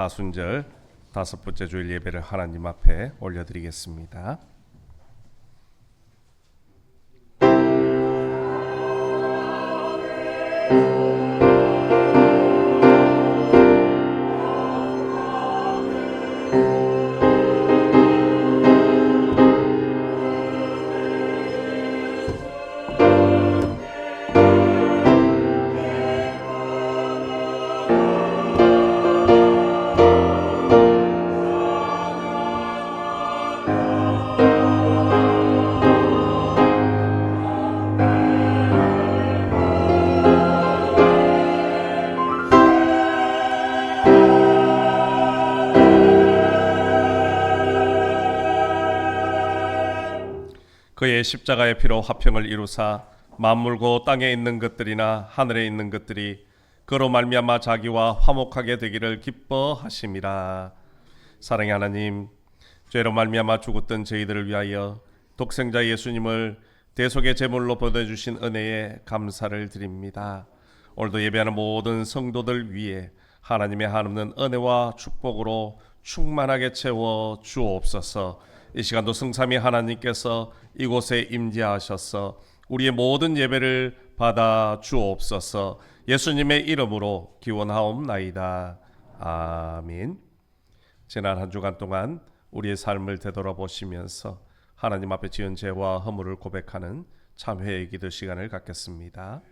사순절 다섯 번째 주일 예배를 하나님 앞에 올려드리겠습니다. 그의 십자가의 피로 화평을 이루사 만물고 땅에 있는 것들이나 하늘에 있는 것들이 그로 말미암아 자기와 화목하게 되기를 기뻐하심이라. 사랑의 하나님, 죄로 말미암아 죽었던 저희들을 위하여 독생자 예수님을 대속의 제물로 보내주신 은혜에 감사를 드립니다. 오늘도 예배하는 모든 성도들 위해 하나님의 한없는 은혜와 축복으로 충만하게 채워 주옵소서. 이 시간도 성삼위 하나님께서 이곳에 임재하셔서 우리의 모든 예배를 받아 주옵소서. 예수님의 이름으로 기원하옵나이다. 아멘. 지난 한 주간 동안 우리의 삶을 되돌아보시면서 하나님 앞에 지은 죄와 허물을 고백하는 참회의 기도 시간을 갖겠습니다.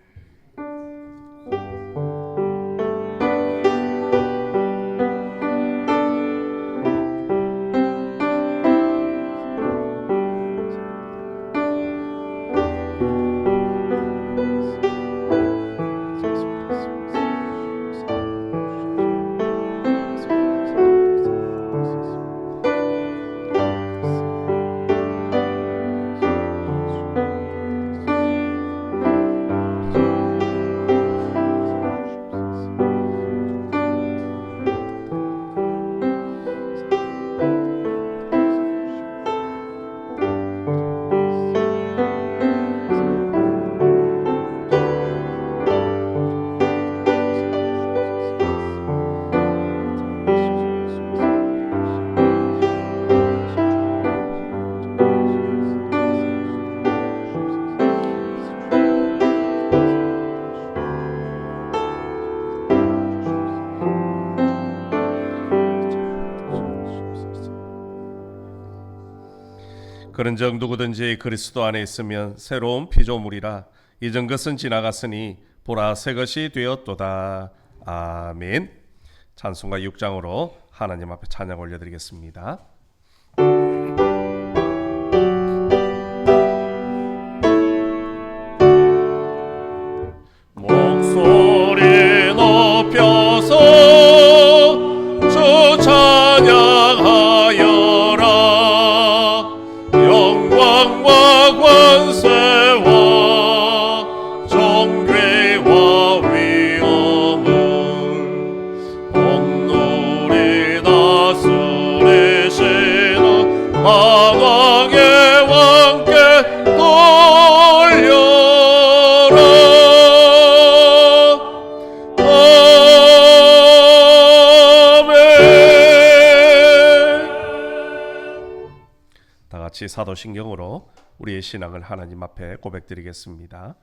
그런즉 누구든지 그리스도 안에 있으면 새로운 피조물이라 이전 것은 지나갔으니 보라 새 것이 되었도다. 아멘. 찬송가 6장으로 하나님 앞에 찬양 올려드리겠습니다. 목소리 높여서 주 찬양하여라. 영광과 권세와 존귀와 위엄을 온누리 다스리시는 만왕의 왕께 돌려라. 같이 사도신경으로 우리의 신앙을 하나님 앞에 고백드리겠습니다.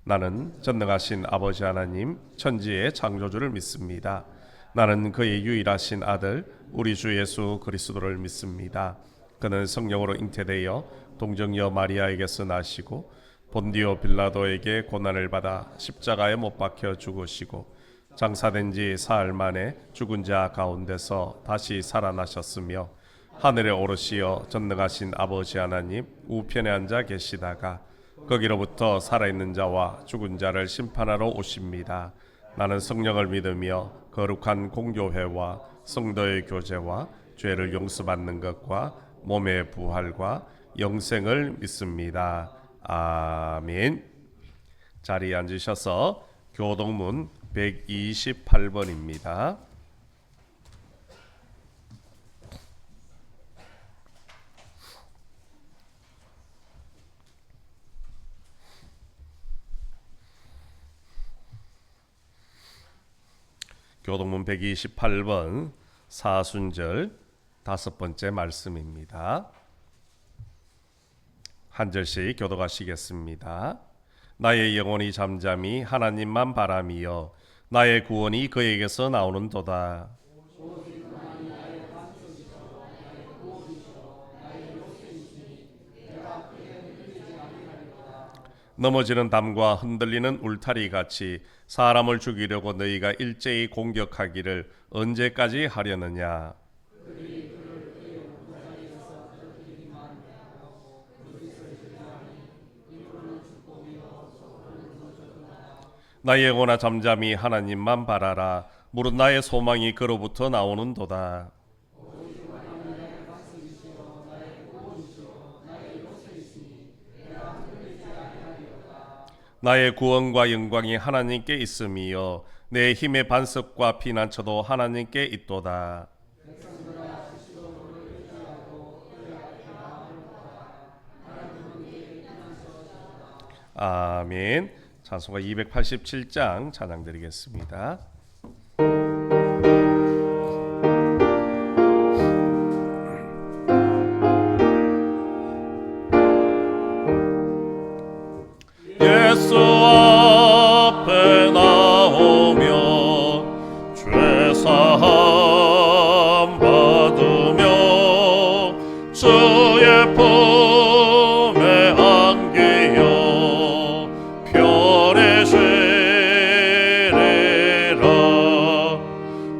나는 전능하신 아버지 하나님 천지의 창조주를 믿습니다. 나는 그의 유일하신 아들 우리 주 예수 그리스도를 믿습니다. 그는 성령으로 잉태되어 동정녀 마리아에게서 나시고 본디오 빌라도에게 고난을 받아 십자가에 못 박혀 죽으시고 장사된 지 사흘 만에 죽은 자 가운데서 다시 살아나셨으며 하늘에 오르시어 전능하신 아버지 하나님 우편에 앉아 계시다가 거기로부터 살아있는 자와 죽은 자를 심판하러 오십니다. 나는 성령을 믿으며 거룩한 공교회와 성도의 교제와 죄를 용서받는 것과 몸의 부활과 영생을 믿습니다. 아멘. 자리에 앉으셔서 교동문 128번입니다. 교동문 128번 사순절 5번째 말씀입니다. 한 절씩 교독하시겠습니다. 나의 영혼이 잠잠히 하나님만 바라미어 나의 구원이 그에게서 나오는도다. 넘어지는 담과 흔들리는 울타리 같이 사람을 죽이려고 너희가 일제히 공격하기를 언제까지 하려느냐. 나의 영혼아 잠잠히 하나님만 바라라. 무릇 나의 소망이 그로부터 나오는도다. 나의 구원과 영광이 하나님께 있음이요 내 힘의 반석과 피난처도 하나님께 있도다. 아멘. 찬송가 287장 찬양 드리겠습니다. 예수 앞에 나오며 죄사함 받으며 주의 품에 안기어 편히 쉬리라.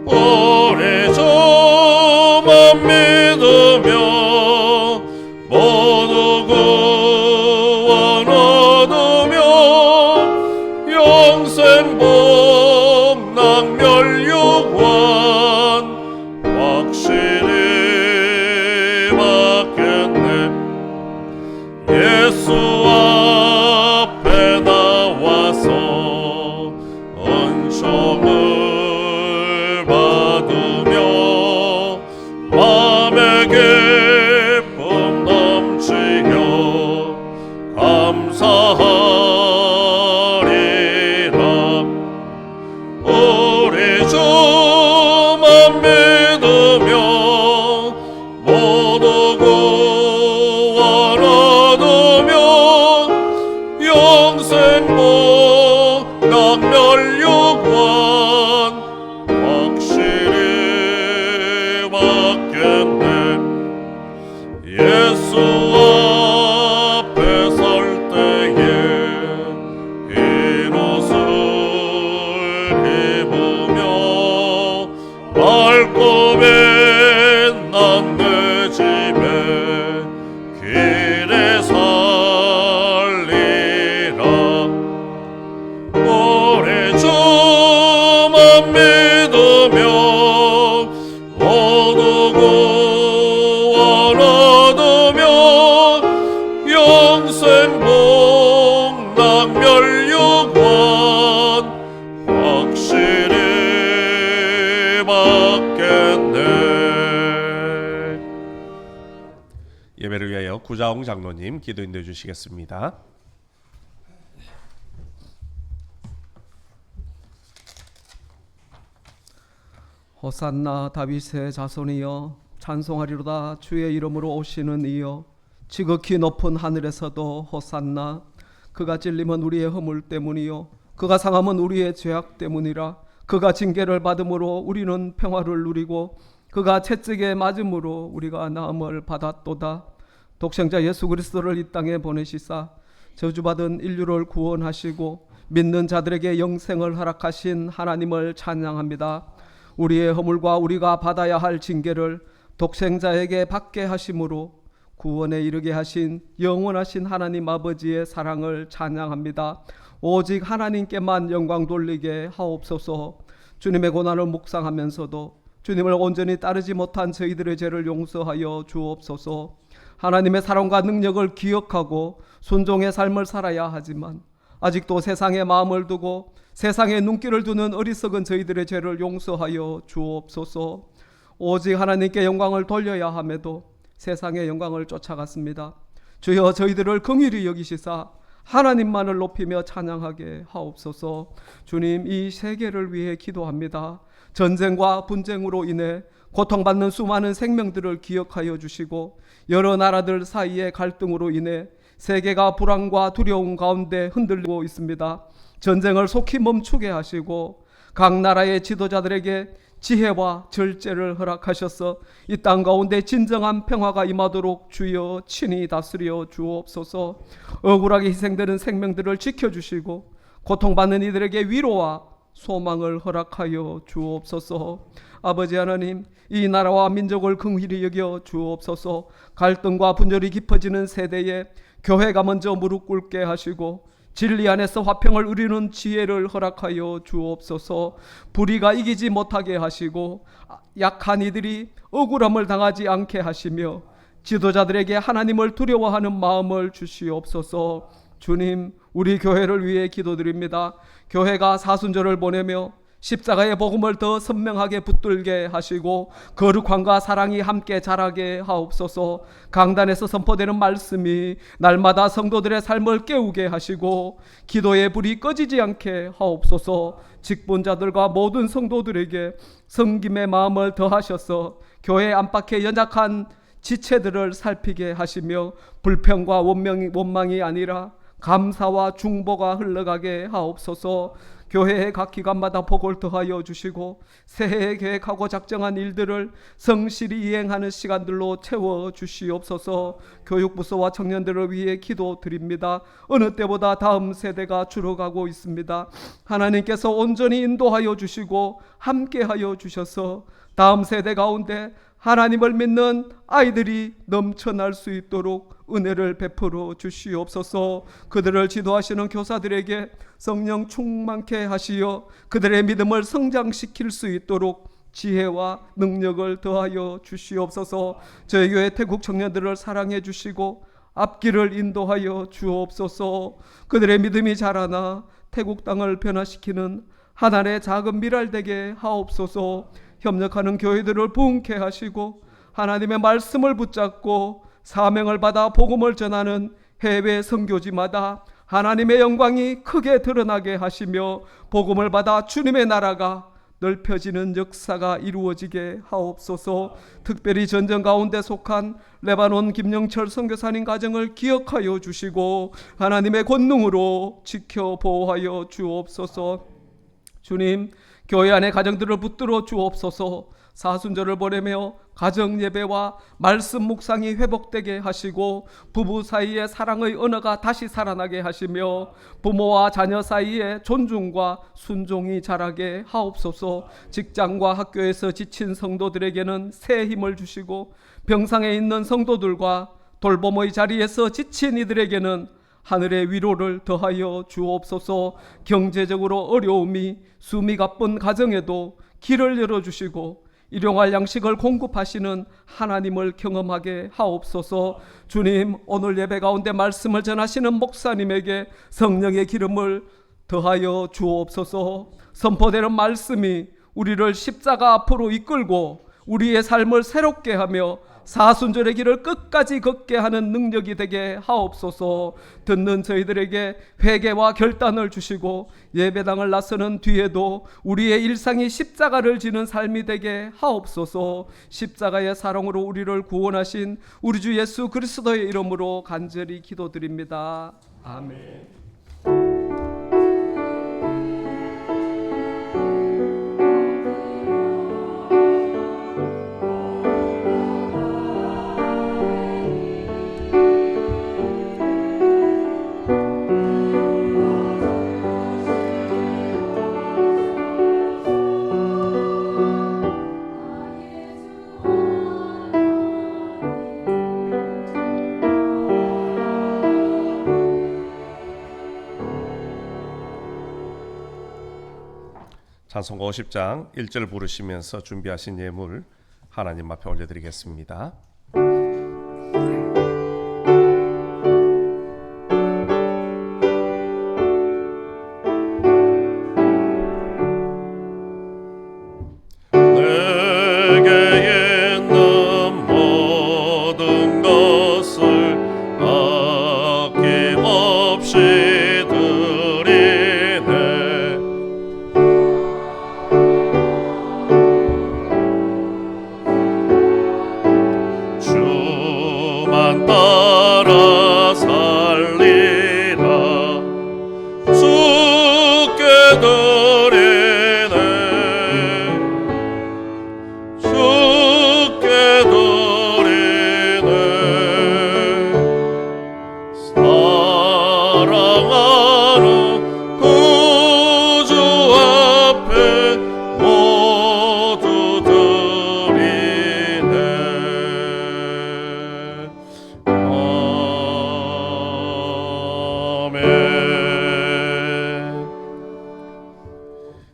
우리 주만 믿으며 모두 구원 얻으며 영생 복락 멸류관 확실히 받겠네. 예수 앞에 나와서 은총을 받으며 맘의 기쁨 넘치며 감사하리라. 우리 주만 믿으며 모두 구원 얻으며 영생 복락 멸류관 확실히 받겠네. 예수 앞에 설 때에 흰 옷을 입으며 밝고 빛난 내 집에 길에 살리라. 우리 주만 믿으며 모두 구원 얻으며 영생 복락 멸류관 확실히 받겠네. 예배를 위하여 구자홍 장로님 기도 인도해 주시겠습니다. 호산나 다윗의 자손이여 찬송하리로다. 주의 이름으로 오시는 이여 지극히 높은 하늘에서도 호산나. 그가 찔림은 우리의 허물 때문이요 그가 상함은 우리의 죄악 때문이라. 그가 징계를 받음으로 우리는 평화를 누리고 그가 채찍에 맞음으로 우리가 나음을 받았도다. 독생자 예수 그리스도를 이 땅에 보내시사 저주받은 인류를 구원하시고 믿는 자들에게 영생을 허락하신 하나님을 찬양합니다. 우리의 허물과 우리가 받아야 할 징계를 독생자에게 받게 하심으로 구원에 이르게 하신 영원하신 하나님 아버지의 사랑을 찬양합니다. 오직 하나님께만 영광 돌리게 하옵소서. 주님의 고난을 묵상하면서도 주님을 온전히 따르지 못한 저희들의 죄를 용서하여 주옵소서. 하나님의 사랑과 능력을 기억하고 순종의 삶을 살아야 하지만 아직도 세상의 마음을 두고 세상에 눈길을 두는 어리석은 저희들의 죄를 용서하여 주옵소서. 오직 하나님께 영광을 돌려야 함에도 세상의 영광을 쫓아갔습니다. 주여 저희들을 긍휼히 여기시사 하나님만을 높이며 찬양하게 하옵소서. 주님 이 세계를 위해 기도합니다. 전쟁과 분쟁으로 인해 고통받는 수많은 생명들을 기억하여 주시고 여러 나라들 사이의 갈등으로 인해 세계가 불안과 두려움 가운데 흔들리고 있습니다. 전쟁을 속히 멈추게 하시고 각 나라의 지도자들에게 지혜와 절제를 허락하셔서 이 땅 가운데 진정한 평화가 임하도록 주여 친히 다스려 주옵소서. 억울하게 희생되는 생명들을 지켜주시고 고통받는 이들에게 위로와 소망을 허락하여 주옵소서. 아버지 하나님, 이 나라와 민족을 긍휼히 여겨 주옵소서. 갈등과 분열이 깊어지는 세대에 교회가 먼저 무릎 꿇게 하시고 진리 안에서 화평을 이루는 지혜를 허락하여 주옵소서. 불의가 이기지 못하게 하시고 약한 이들이 억울함을 당하지 않게 하시며 지도자들에게 하나님을 두려워하는 마음을 주시옵소서. 주님, 우리 교회를 위해 기도드립니다. 교회가 사순절을 보내며 십자가의 복음을 더 선명하게 붙들게 하시고 거룩함과 사랑이 함께 자라게 하옵소서. 강단에서 선포되는 말씀이 날마다 성도들의 삶을 깨우게 하시고 기도의 불이 꺼지지 않게 하옵소서. 직분자들과 모든 성도들에게 섬김의 마음을 더하셔서 교회 안팎의 연약한 지체들을 살피게 하시며 불평과 원망이 아니라 감사와 중보가 흘러가게 하옵소서. 교회의 각 기관마다 복을 더하여 주시고 새해에 계획하고 작정한 일들을 성실히 이행하는 시간들로 채워 주시옵소서. 교육부서와 청년들을 위해 기도드립니다. 어느 때보다 다음 세대가 줄어가고 있습니다. 하나님께서 온전히 인도하여 주시고 함께하여 주셔서 다음 세대 가운데 하나님을 믿는 아이들이 넘쳐날 수 있도록 은혜를 베풀어 주시옵소서. 그들을 지도하시는 교사들에게 성령 충만케 하시어 그들의 믿음을 성장시킬 수 있도록 지혜와 능력을 더하여 주시옵소서. 저희 교회 태국 청년들을 사랑해 주시고 앞길을 인도하여 주옵소서. 그들의 믿음이 자라나 태국 땅을 변화시키는 하나님의 작은 미랄 되게 하옵소서. 협력하는 교회들을 부흥케 하시고 하나님의 말씀을 붙잡고 사명을 받아 복음을 전하는 해외 선교지마다 하나님의 영광이 크게 드러나게 하시며 복음을 받아 주님의 나라가 넓혀지는 역사가 이루어지게 하옵소서. 특별히 전쟁 가운데 속한 레바논 김영철 선교사님 가정을 기억하여 주시고 하나님의 권능으로 지켜 보호하여 주옵소서. 주님, 교회 안의 가정들을 붙들어 주옵소서. 사순절을 보내며 가정 예배와 말씀 묵상이 회복되게 하시고 부부 사이의 사랑의 언어가 다시 살아나게 하시며 부모와 자녀 사이에 존중과 순종이 자라게 하옵소서. 직장과 학교에서 지친 성도들에게는 새 힘을 주시고 병상에 있는 성도들과 돌봄의 자리에서 지친 이들에게는 하늘의 위로를 더하여 주옵소서. 경제적으로 어려움이 숨이 가쁜 가정에도 길을 열어주시고 일용할 양식을 공급하시는 하나님을 경험하게 하옵소서. 주님, 오늘 예배 가운데 말씀을 전하시는 목사님에게 성령의 기름을 더하여 주옵소서. 선포되는 말씀이 우리를 십자가 앞으로 이끌고 우리의 삶을 새롭게 하며 사순절의 길을 끝까지 걷게 하는 능력이 되게 하옵소서. 듣는 저희들에게 회개와 결단을 주시고 예배당을 나서는 뒤에도 우리의 일상이 십자가를 지는 삶이 되게 하옵소서. 십자가의 사랑으로 우리를 구원하신 우리 주 예수 그리스도의 이름으로 간절히 기도드립니다. 아멘. 찬송가 50장 1절 부르시면서 준비하신 예물 하나님 앞에 올려드리겠습니다. 내게 있는 모든 것을 아낌없이 드리네. 따라 살리라. 주께 드리네, 주께 드리네. 사랑하는 구주 앞에 모두 드리네. 아멘.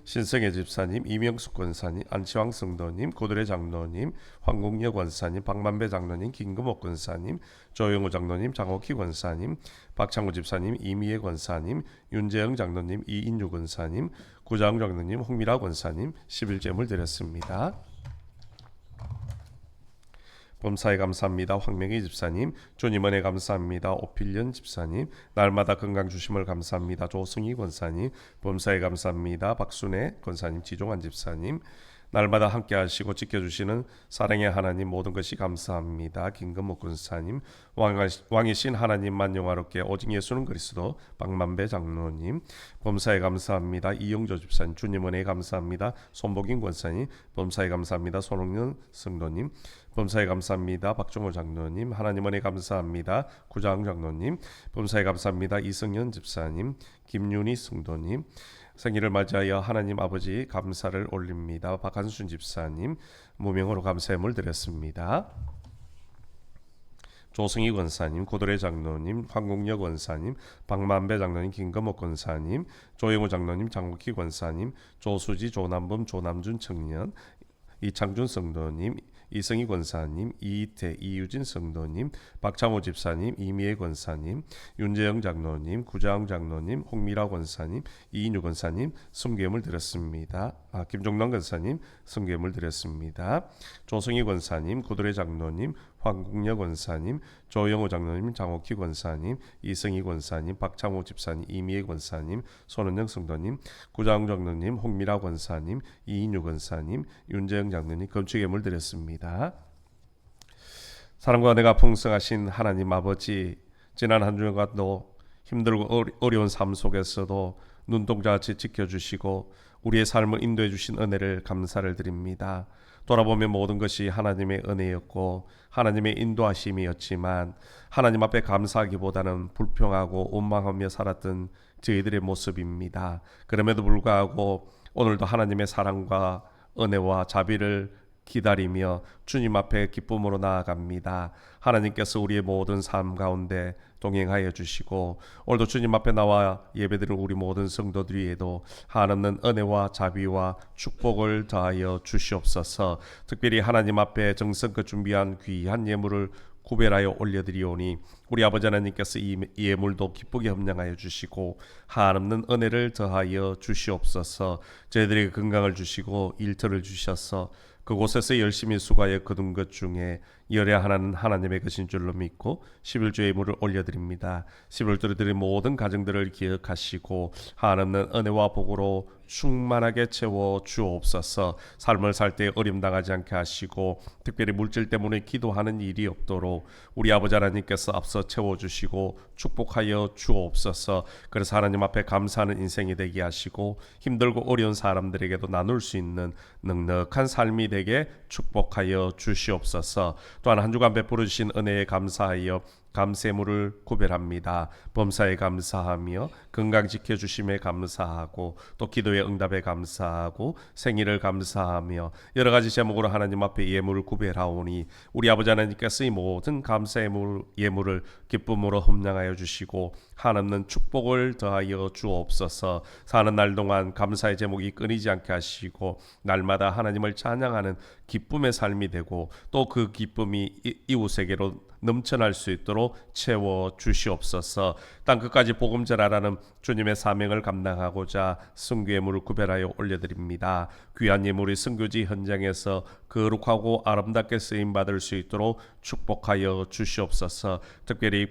신성의 집사님, 이명숙 권사님, 안치왕 성도님, 고들의 장로님, 황국여 권사님, 박만배 장로님, 김금옥 권사님, 조영우 장로님, 장옥희 권사님, 박창우 집사님, 이미애 권사님, 윤재영 장로님, 이인유 권사님, 구자흥 장로님, 홍미라 권사님 11제물 드렸습니다. 범사에 감사합니다. 황명희 집사님, 주님 은혜 감사합니다. 오필련 집사님, 날마다 건강 주심을 감사합니다. 조승희 권사님, 범사에 감사합니다. 박순애 권사님, 지종환 집사님, 날마다 함께 하시고 지켜주시는 사랑의 하나님 모든 것이 감사합니다. 김금옥 권사님, 왕이신 하나님만 영화롭게 오직 예수는 그리스도, 박만배 장로님, 범사에 감사합니다. 이영조 집사님, 주님 은혜 감사합니다. 손복인 권사님, 범사에 감사합니다. 손홍년 성도님, 범사에 감사합니다. 박종호 장로님, 하나님 은혜 감사합니다. 구자흥 장로님, 범사에 감사합니다. 이성현 집사님, 김윤희 성도님, 생일을 맞이하여 하나님 아버지 감사를 올립니다. 박한순 집사님, 무명으로 감사함을 드렸습니다. 조승희 권사님, 고도래 장로님, 황국여 권사님, 박만배 장로님, 김금옥 권사님, 조영우 장로님, 장국희 권사님, 조수지, 조남범, 조남준 청년, 이창준 성도님, 이성희 권사님, 이희태, 이유진 성도님, 박창호 집사님, 이미애 권사님, 윤재영 장로님, 구자흥 장로님, 홍미라 권사님, 이인유 권사님 성괴물 드렸습니다. 김종남 권사님 성괴물 드렸습니다. 조성희 권사님, 고도래 장로님, 황국여 권사님, 조영호 장로님, 장옥희 권사님, 이성희 권사님, 박창호 집사님, 이미애 권사님, 손은영 성도님, 구자흥 장로님, 홍미라 권사님, 이인유 권사님, 윤재영 장로님 건축예물 드렸습니다. 사랑과 은혜가 풍성하신 하나님 아버지, 지난 한 주간도 힘들고 어려운 삶 속에서도 눈동자같이 지켜주시고 우리의 삶을 인도해 주신 은혜를 감사를 드립니다. 돌아보면 모든 것이 하나님의 은혜였고 하나님의 인도하심이었지만 하나님 앞에 감사하기보다는 불평하고 원망하며 살았던 저희들의 모습입니다. 그럼에도 불구하고 오늘도 하나님의 사랑과 은혜와 자비를 기다리며 주님 앞에 기쁨으로 나아갑니다. 하나님께서 우리의 모든 삶 가운데 동행하여 주시고 오늘도 주님 앞에 나와 예배드리는 우리 모든 성도들에게도 한없는 은혜와 자비와 축복을 더하여 주시옵소서. 특별히 하나님 앞에 정성껏 준비한 귀한 예물을 구별하여 올려드리오니 우리 아버지 하나님께서 이 예물도 기쁘게 협량하여 주시고 한없는 은혜를 더하여 주시옵소서. 저희들에게 건강을 주시고 일터를 주셔서 그곳에서 열심히 수고하여 거둔 것 중에 열의 하나는 하나님의 것인 줄로 믿고 11주의 예물을 올려드립니다. 11주를 드린 모든 가정들을 기억하시고 한없는 은혜와 복으로 충만하게 채워 주옵소서. 삶을 살 때 어림당하지 않게 하시고 특별히 물질 때문에 기도하는 일이 없도록 우리 아버지 하나님께서 앞서 채워주시고 축복하여 주옵소서. 그래서 하나님 앞에 감사하는 인생이 되게 하시고 힘들고 어려운 사람들에게도 나눌 수 있는 넉넉한 삶이 되게 축복하여 주시옵소서. 또한 한 주간 베풀어 주신 은혜에 감사하여 감세물을 구별합니다. 범사에 감사하며 건강 지켜주심에 감사하고 또 기도의 응답에 감사하고 생일을 감사하며 여러 가지 제목으로 하나님 앞에 예물을 구별하오니 우리 아버지 하나님께서 이 모든 감사의 예물을 기쁨으로 험량하여 주시고 한없는 축복을 더하여 주옵소서. 사는 날 동안 감사의 제목이 끊이지 않게 하시고 날마다 하나님을 찬양하는 기쁨의 삶이 되고 또 그 기쁨이 이웃에게로 넘쳐날 수 있도록 채워 주시옵소서. 땅 끝까지 복음 전하라는 주님의 사명을 감당하고자 순교예물을 구별하여 올려드립니다. 귀한 예물이 순교지 현장에서 거룩하고 아름답게 쓰임받을 수 있도록 축복하여 주시옵소서. 특별히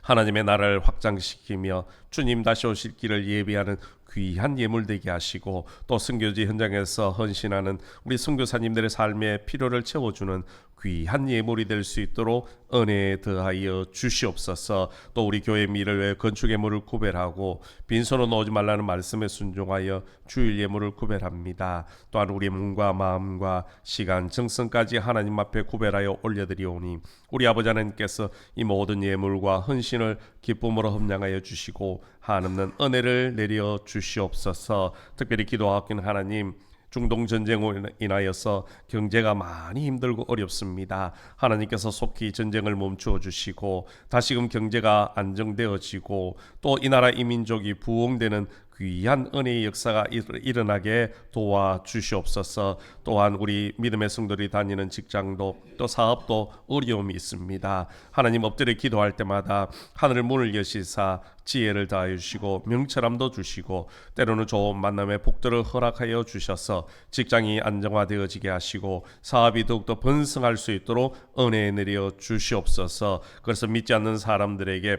하나님의 나라를 확장시키며 주님 다시 오실 길을 예비하는 귀한 예물 되게 하시고 또 선교지 현장에서 헌신하는 우리 선교사님들의 삶의 필요를 채워주는 귀한 예물이 될 수 있도록 은혜에 더하여 주시옵소서. 또 우리 교회 미를 위해 건축 예물을 구별하고 빈손으로 놓지 말라는 말씀에 순종하여 주일 예물을 구별합니다. 또한 우리 몸과 마음과 시간, 정성까지 하나님 앞에 구별하여 올려드리오니 우리 아버지 하나님께서 이 모든 예물과 헌신을 기쁨으로 흠양하여 주시고 한없는 은혜를 내려 주시옵소서. 특별히 기도하옵긴 하나님, 중동 전쟁으로 인하여서 경제가 많이 힘들고 어렵습니다. 하나님께서 속히 전쟁을 멈추어 주시고 다시금 경제가 안정되어지고 또 이 나라 이 민족이 부흥되는 귀한 은혜의 역사가 일어나게 도와주시옵소서. 또한 우리 믿음의 성도들이 다니는 직장도 또 사업도 어려움이 있습니다. 하나님 엎드려 기도할 때마다 하늘을 문을 여시사 지혜를 다하여 주시고 명철함도 주시고 때로는 좋은 만남의 복들을 허락하여 주셔서 직장이 안정화되어지게 하시고 사업이 더욱더 번성할 수 있도록 은혜 내려 주시옵소서. 그래서 믿지 않는 사람들에게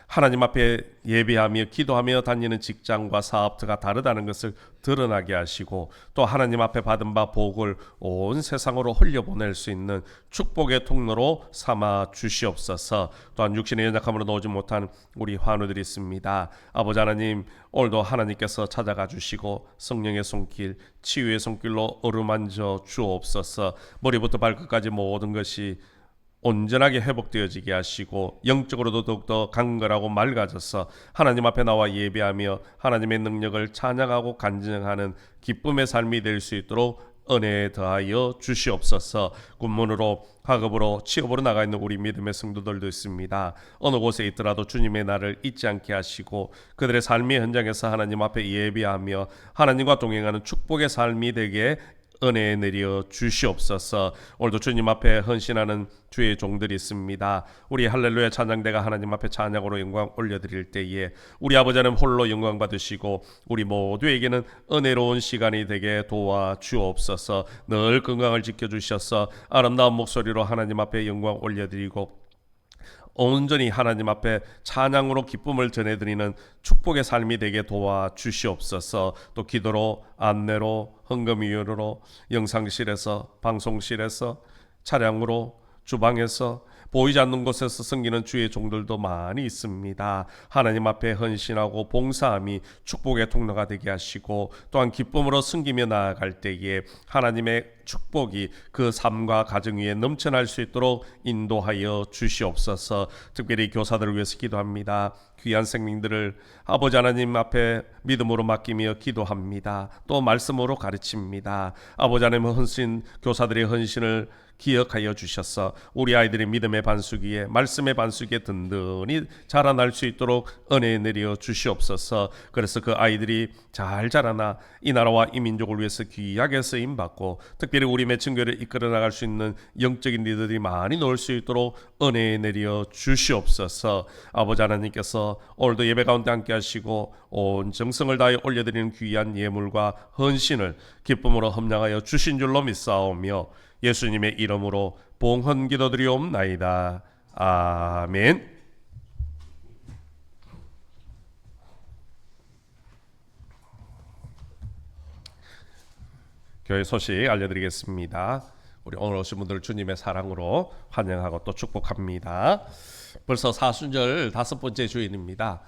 하나님 앞에 예배하며 기도하며 다니는 직장과 사업터가 다르다는 것을 드러나게 하시고 또 하나님 앞에 받은 바 복을 온 세상으로 흘려보낼 수 있는 축복의 통로로 삼아 주시옵소서. 또한 육신의 연약함으로 놓지 못한 우리 환우들이 있습니다. 아버지 하나님, 오늘도 하나님께서 찾아가 주시고 성령의 손길, 치유의 손길로 어루만져 주옵소서. 머리부터 발끝까지 모든 것이 온전하게 회복되어지게 하시고 영적으로도 더욱더 강건하고 맑아져서 하나님 앞에 나와 예배하며 하나님의 능력을 찬양하고 간증하는 기쁨의 삶이 될 수 있도록 은혜에 더하여 주시옵소서. 군문으로 학업으로 취업으로 나가 있는 우리 믿음의 성도들도 있습니다. 어느 곳에 있더라도 주님의 날을 잊지 않게 하시고 그들의 삶의 현장에서 하나님 앞에 예배하며 하나님과 동행하는 축복의 삶이 되게 은혜 내려 주시옵소서. 오늘도 주님 앞에 헌신하는 주의 종들이 있습니다. 우리 할렐루야 찬양대가 하나님 앞에 찬양으로 영광 올려드릴 때에 우리 아버지 하나님 홀로 영광 받으시고 우리 모두에게는 은혜로운 시간이 되게 도와주옵소서. 늘 건강을 지켜주셔서 아름다운 목소리로 하나님 앞에 영광 올려드리고 온전히 하나님 앞에 찬양으로 기쁨을 전해드리는 축복의 삶이 되게 도와주시옵소서. 또 기도로, 안내로, 헌금위원으로, 영상실에서, 방송실에서, 차량으로, 주방에서, 보이지 않는 곳에서 섬기는 주의 종들도 많이 있습니다. 하나님 앞에 헌신하고 봉사함이 축복의 통로가 되게 하시고 또한 기쁨으로 섬기며 나아갈 때에 하나님의 축복이 그 삶과 가정 위에 넘쳐날 수 있도록 인도하여 주시옵소서. 특별히 교사들을 위해서 기도합니다. 귀한 생명들을 아버지 하나님 앞에 믿음으로 맡기며 기도합니다. 또 말씀으로 가르칩니다. 아버지 하나님의 헌신, 교사들의 헌신을 기억하여 주셔서 우리 아이들의 믿음의 반수기에 말씀의 반수기에 든든히 자라날 수 있도록 은혜 내려 주시옵소서. 그래서 그 아이들이 잘 자라나 이 나라와 이 민족을 위해서 귀하게 쓰임받고 특별히 우리 매칭교회를 이끌어 나갈 수 있는 영적인 리더들이 많이 놓을 수 있도록 은혜 내려 주시옵소서. 아버지 하나님께서 오늘도 예배 가운데 함께 하시고 온 정성을 다해 올려드리는 귀한 예물과 헌신을 기쁨으로 흠양하여 주신 줄로 믿사오며 예수님의 이름으로 봉헌 기도드리옵나이다. 아멘. 교회 소식 알려드리겠습니다. 우리 오늘 오신 분들 주님의 사랑으로 환영하고 또 축복합니다. 벌써 사순절 5번째 주일입니다.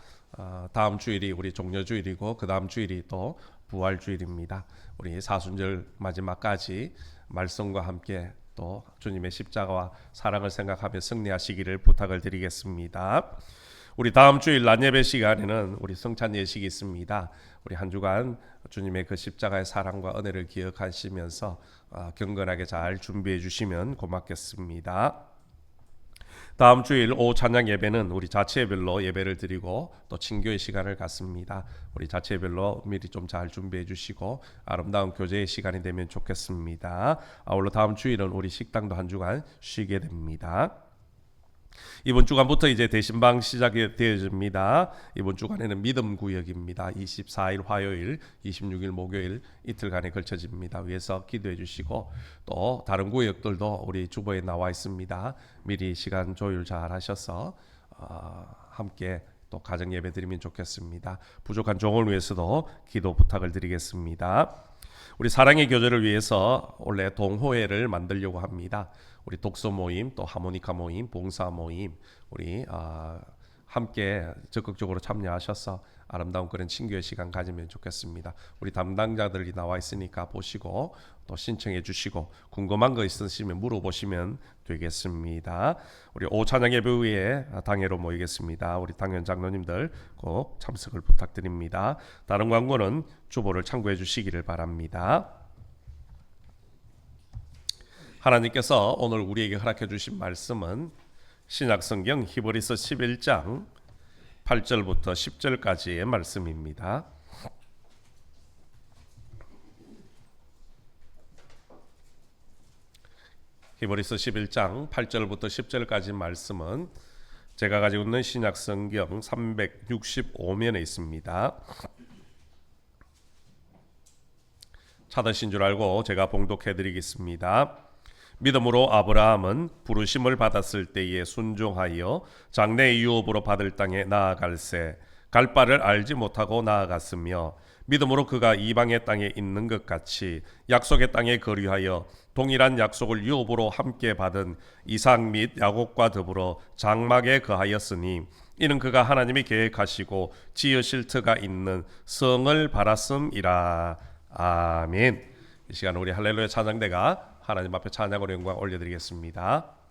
다음 주일이 우리 종려주일이고 그 다음 주일이 또 부활주일입니다. 우리 사순절 마지막까지 말씀과 함께 또 주님의 십자가와 사랑을 생각하며 승리하시기를 부탁을 드리겠습니다. 우리 다음 주일 낮 예배 시간에는 우리 성찬 예식이 있습니다. 우리 한 주간 주님의 그 십자가의 사랑과 은혜를 기억하시면서 경건하게 잘 준비해 주시면 고맙겠습니다. 다음 주일 오후 찬양 예배는 우리 자체별로 예배를 드리고 또 친교의 시간을 갖습니다. 우리 자체별로 미리 좀 잘 준비해 주시고 아름다운 교제의 시간이 되면 좋겠습니다. 아울러 다음 주일은 우리 식당도 한 주간 쉬게 됩니다. 이번 주간부터 이제 대신방 시작이 되어집니다. 이번 주간에는 믿음 구역입니다. 24일 화요일, 26일 목요일 이틀간에 걸쳐집니다. 위에서 기도해 주시고 또 다른 구역들도 우리 주보에 나와 있습니다. 미리 시간 조율 잘 하셔서 함께 또 가정 예배 드리면 좋겠습니다. 부족한 종을 위해서도 기도 부탁을 드리겠습니다. 우리 사랑의 교제를 위해서 원래 동호회를 만들려고 합니다. 우리 독서 모임, 또 하모니카 모임, 봉사 모임, 우리 함께 적극적으로 참여하셔서 아름다운 그런 친교의 시간 가지면 좋겠습니다. 우리 담당자들이 나와 있으니까 보시고 또 신청해 주시고 궁금한 거 있으시면 물어보시면 되겠습니다. 우리 오후 찬양 예배 후에 당회로 모이겠습니다. 우리 당연 장로님들 꼭 참석을 부탁드립니다. 다른 광고는 주보를 참고해 주시기를 바랍니다. 하나님께서 오늘 우리에게 허락해 주신 말씀은 신약성경 히브리서 11장 8절부터 10절까지의 말씀입니다. 히브리서 11장 8절부터 10절까지 말씀은 제가 가지고 있는 신약성경 365면에 있습니다. 찾으신 줄 알고 제가 봉독해 드리겠습니다. 믿음으로 아브라함은 부르심을 받았을 때에 순종하여 장래의 유업으로 받을 땅에 나아갈새 갈 바를 알지 못하고 나아갔으며 믿음으로 그가 이방의 땅에 있는 것 같이 약속의 땅에 거류하여 동일한 약속을 유업으로 함께 받은 이삭 및 야곱과 더불어 장막에 거하였으니 이는 그가 하나님이 계획하시고 지으실 터가 있는 성을 바랐음이라. 아멘. 이 시간 우리 할렐루야 찬양대가 하나님 앞에 찬양으로 영광 올려드리겠습니다.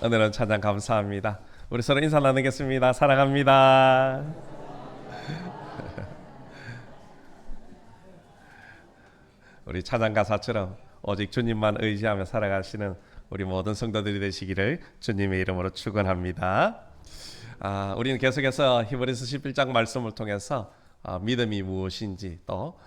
오늘은 찬양 감사합니다. 우리 서로 인사 나누겠습니다. 사랑합니다. 우리 찬양 가사처럼 오직 주님만 의지하며 살아가시는 우리 모든 성도들이 되시기를 주님의 이름으로 축원합니다. 우리는 계속해서 히브리서 11장 말씀을 통해서 믿음이 무엇인지 또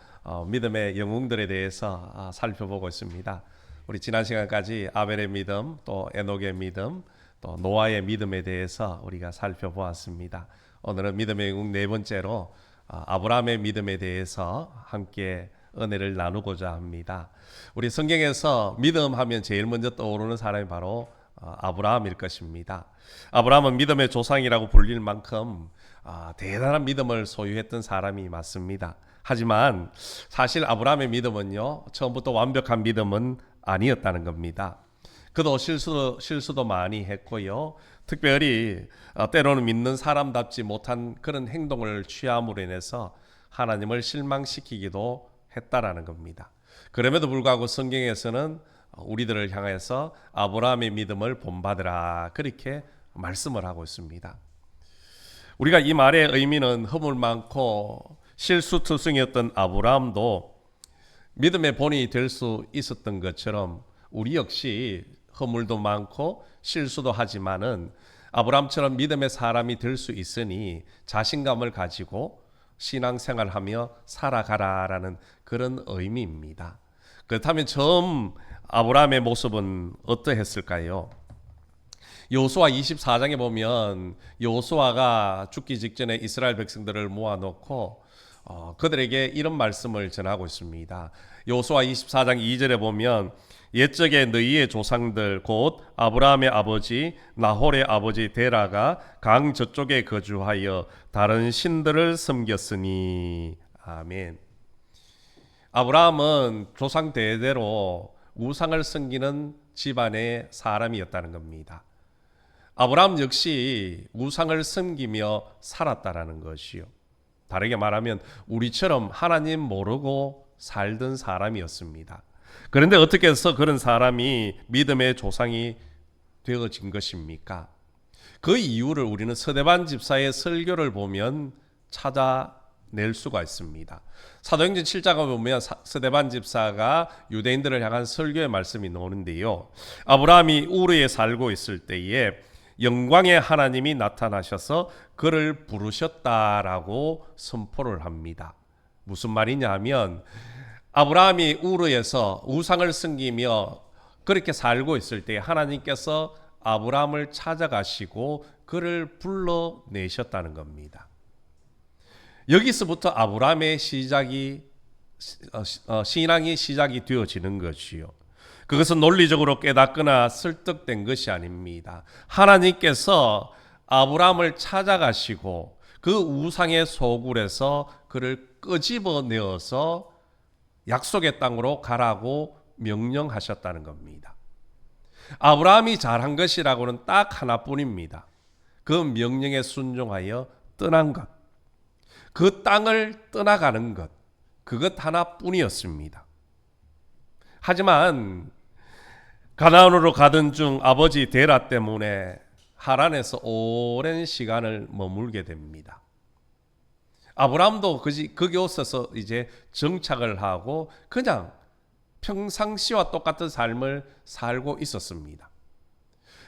믿음의 영웅들에 대해서 살펴보고 있습니다. 우리 지난 시간까지 아벨의 믿음, 또 에녹의 믿음, 또 노아의 믿음에 대해서 우리가 살펴보았습니다. 오늘은 믿음의 영웅 네 번째로 아브라함의 믿음에 대해서 함께 은혜를 나누고자 합니다. 우리 성경에서 믿음하면 제일 먼저 떠오르는 사람이 바로 아브라함일 것입니다. 아브라함은 믿음의 조상이라고 불릴 만큼 대단한 믿음을 소유했던 사람이 맞습니다. 하지만 사실 아브라함의 믿음은요, 처음부터 완벽한 믿음은 아니었다는 겁니다. 그도 실수도 많이 했고요. 특별히 때로는 믿는 사람답지 못한 그런 행동을 취함으로 인해서 하나님을 실망시키기도 했다라는 겁니다. 그럼에도 불구하고 성경에서는 우리들을 향해서 아브라함의 믿음을 본받으라 그렇게 말씀을 하고 있습니다. 우리가 이 말의 의미는 허물 많고 실수투성이었던 아브라함도 믿음의 본이 될 수 있었던 것처럼 우리 역시 허물도 많고 실수도 하지만은 아브라함처럼 믿음의 사람이 될 수 있으니 자신감을 가지고 신앙생활하며 살아가라라는 그런 의미입니다. 그렇다면 처음 아브라함의 모습은 어떠했을까요? 여호수아 24장에 보면 여호수아가 죽기 직전에 이스라엘 백성들을 모아놓고 그들에게 이런 말씀을 전하고 있습니다. 여호수아 24장 2절에 보면 옛적에 너희의 조상들 곧 아브라함의 아버지 나홀의 아버지 데라가 강 저쪽에 거주하여 다른 신들을 섬겼으니. 아멘. 아브라함은 조상 대대로 우상을 섬기는 집안의 사람이었다는 겁니다. 아브라함 역시 우상을 섬기며 살았다라는 것이요. 다르게 말하면 우리처럼 하나님 모르고 살던 사람이었습니다. 그런데 어떻게 해서 그런 사람이 믿음의 조상이 되어진 것입니까? 그 이유를 우리는 서대반 집사의 설교를 보면 찾아낼 수가 있습니다. 사도행전 7장을 보면 서대반 집사가 유대인들을 향한 설교의 말씀이 나오는데요. 아브라함이 우르에 살고 있을 때에 영광의 하나님이 나타나셔서 그를 부르셨다라고 선포를 합니다. 무슨 말이냐 하면 아브라함이 우르에서 우상을 섬기며 그렇게 살고 있을 때 하나님께서 아브라함을 찾아가시고 그를 불러내셨다는 겁니다. 여기서부터 아브라함의 신앙이 시작이 되어지는 것이요. 그것은 논리적으로 깨닫거나 설득된 것이 아닙니다. 하나님께서 아브라함을 찾아가시고 그 우상의 소굴에서 그를 끄집어내어서 약속의 땅으로 가라고 명령하셨다는 겁니다. 아브라함이 잘한 것이라고는 딱 하나뿐입니다. 그 명령에 순종하여 떠난 것, 그 땅을 떠나가는 것, 그것 하나뿐이었습니다. 하지만 가나안으로 가던 중 아버지 데라 때문에 하란에서 오랜 시간을 머물게 됩니다. 아브라함도 거기 오셔서 이제 정착을 하고 그냥 평상시와 똑같은 삶을 살고 있었습니다.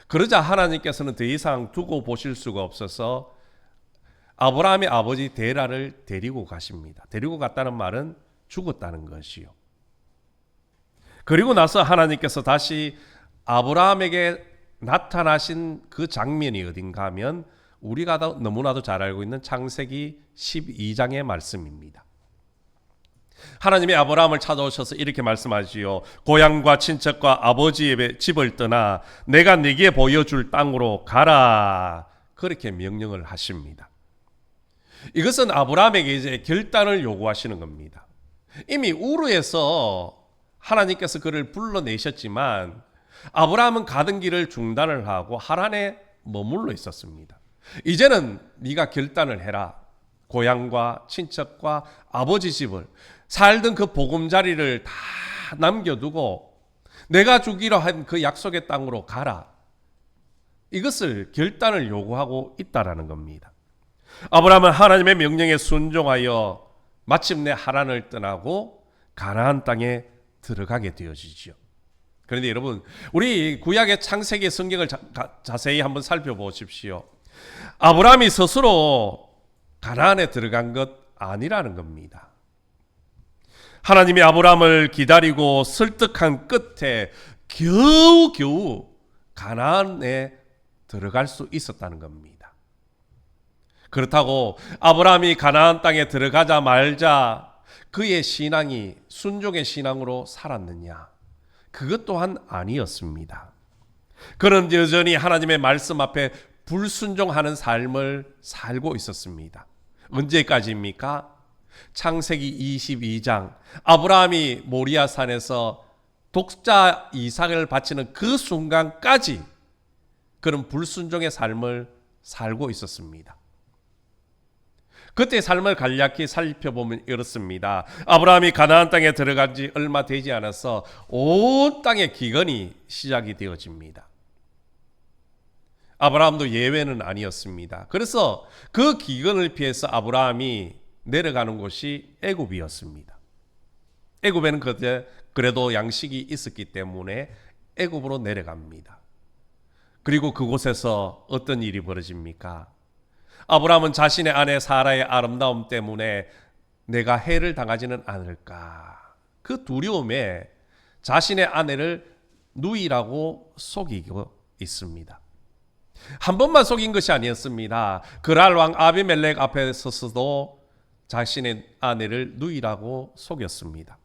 그러자 하나님께서는 더 이상 두고 보실 수가 없어서 아브라함의 아버지 데라를 데리고 가십니다. 데리고 갔다는 말은 죽었다는 것이요. 그리고 나서 하나님께서 다시 아브라함에게 나타나신 그 장면이 어딘가 하면 우리가 너무나도 잘 알고 있는 창세기 12장의 말씀입니다. 하나님이 아브라함을 찾아오셔서 이렇게 말씀하시오. 고향과 친척과 아버지의 집을 떠나 내가 네게 보여줄 땅으로 가라. 그렇게 명령을 하십니다. 이것은 아브라함에게 이제 결단을 요구하시는 겁니다. 이미 우르에서 하나님께서 그를 불러내셨지만 아브라함은 가던 길을 중단을 하고 하란에 머물러 있었습니다. 이제는 네가 결단을 해라. 고향과 친척과 아버지 집을 살던 그 보금자리를 다 남겨두고 내가 주기로 한 그 약속의 땅으로 가라. 이것을 결단을 요구하고 있다라는 겁니다. 아브라함은 하나님의 명령에 순종하여 마침내 하란을 떠나고 가나안 땅에 들어가게 되어지죠. 그런데 여러분, 우리 구약의 창세기 성경을 자세히 한번 살펴보십시오. 아브라함이 스스로 가나안에 들어간 것 아니라는 겁니다. 하나님이 아브라함을 기다리고 설득한 끝에 겨우겨우 가나안에 들어갈 수 있었다는 겁니다. 그렇다고 아브라함이 가나안 땅에 들어가자 말자 그의 신앙이 순종의 신앙으로 살았느냐? 그것 또한 아니었습니다. 그는 여전히 하나님의 말씀 앞에 불순종하는 삶을 살고 있었습니다. 언제까지입니까? 창세기 22장 아브라함이 모리아산에서 독자 이삭을 바치는 그 순간까지 그는 불순종의 삶을 살고 있었습니다. 그때 삶을 간략히 살펴보면 이렇습니다. 아브라함이 가나안 땅에 들어간 지 얼마 되지 않아서 온 땅의 기근이 시작이 되어집니다. 아브라함도 예외는 아니었습니다. 그래서 그 기근을 피해서 아브라함이 내려가는 곳이 애굽이었습니다. 애굽에는 그때 그래도 양식이 있었기 때문에 애굽으로 내려갑니다. 그리고 그곳에서 어떤 일이 벌어집니까? 아브라함은 자신의 아내 사라의 아름다움 때문에 내가 해를 당하지는 않을까, 그 두려움에 자신의 아내를 누이라고 속이고 있습니다. 한 번만 속인 것이 아니었습니다. 그랄 왕 아비멜렉 앞에 서서도 자신의 아내를 누이라고 속였습니다.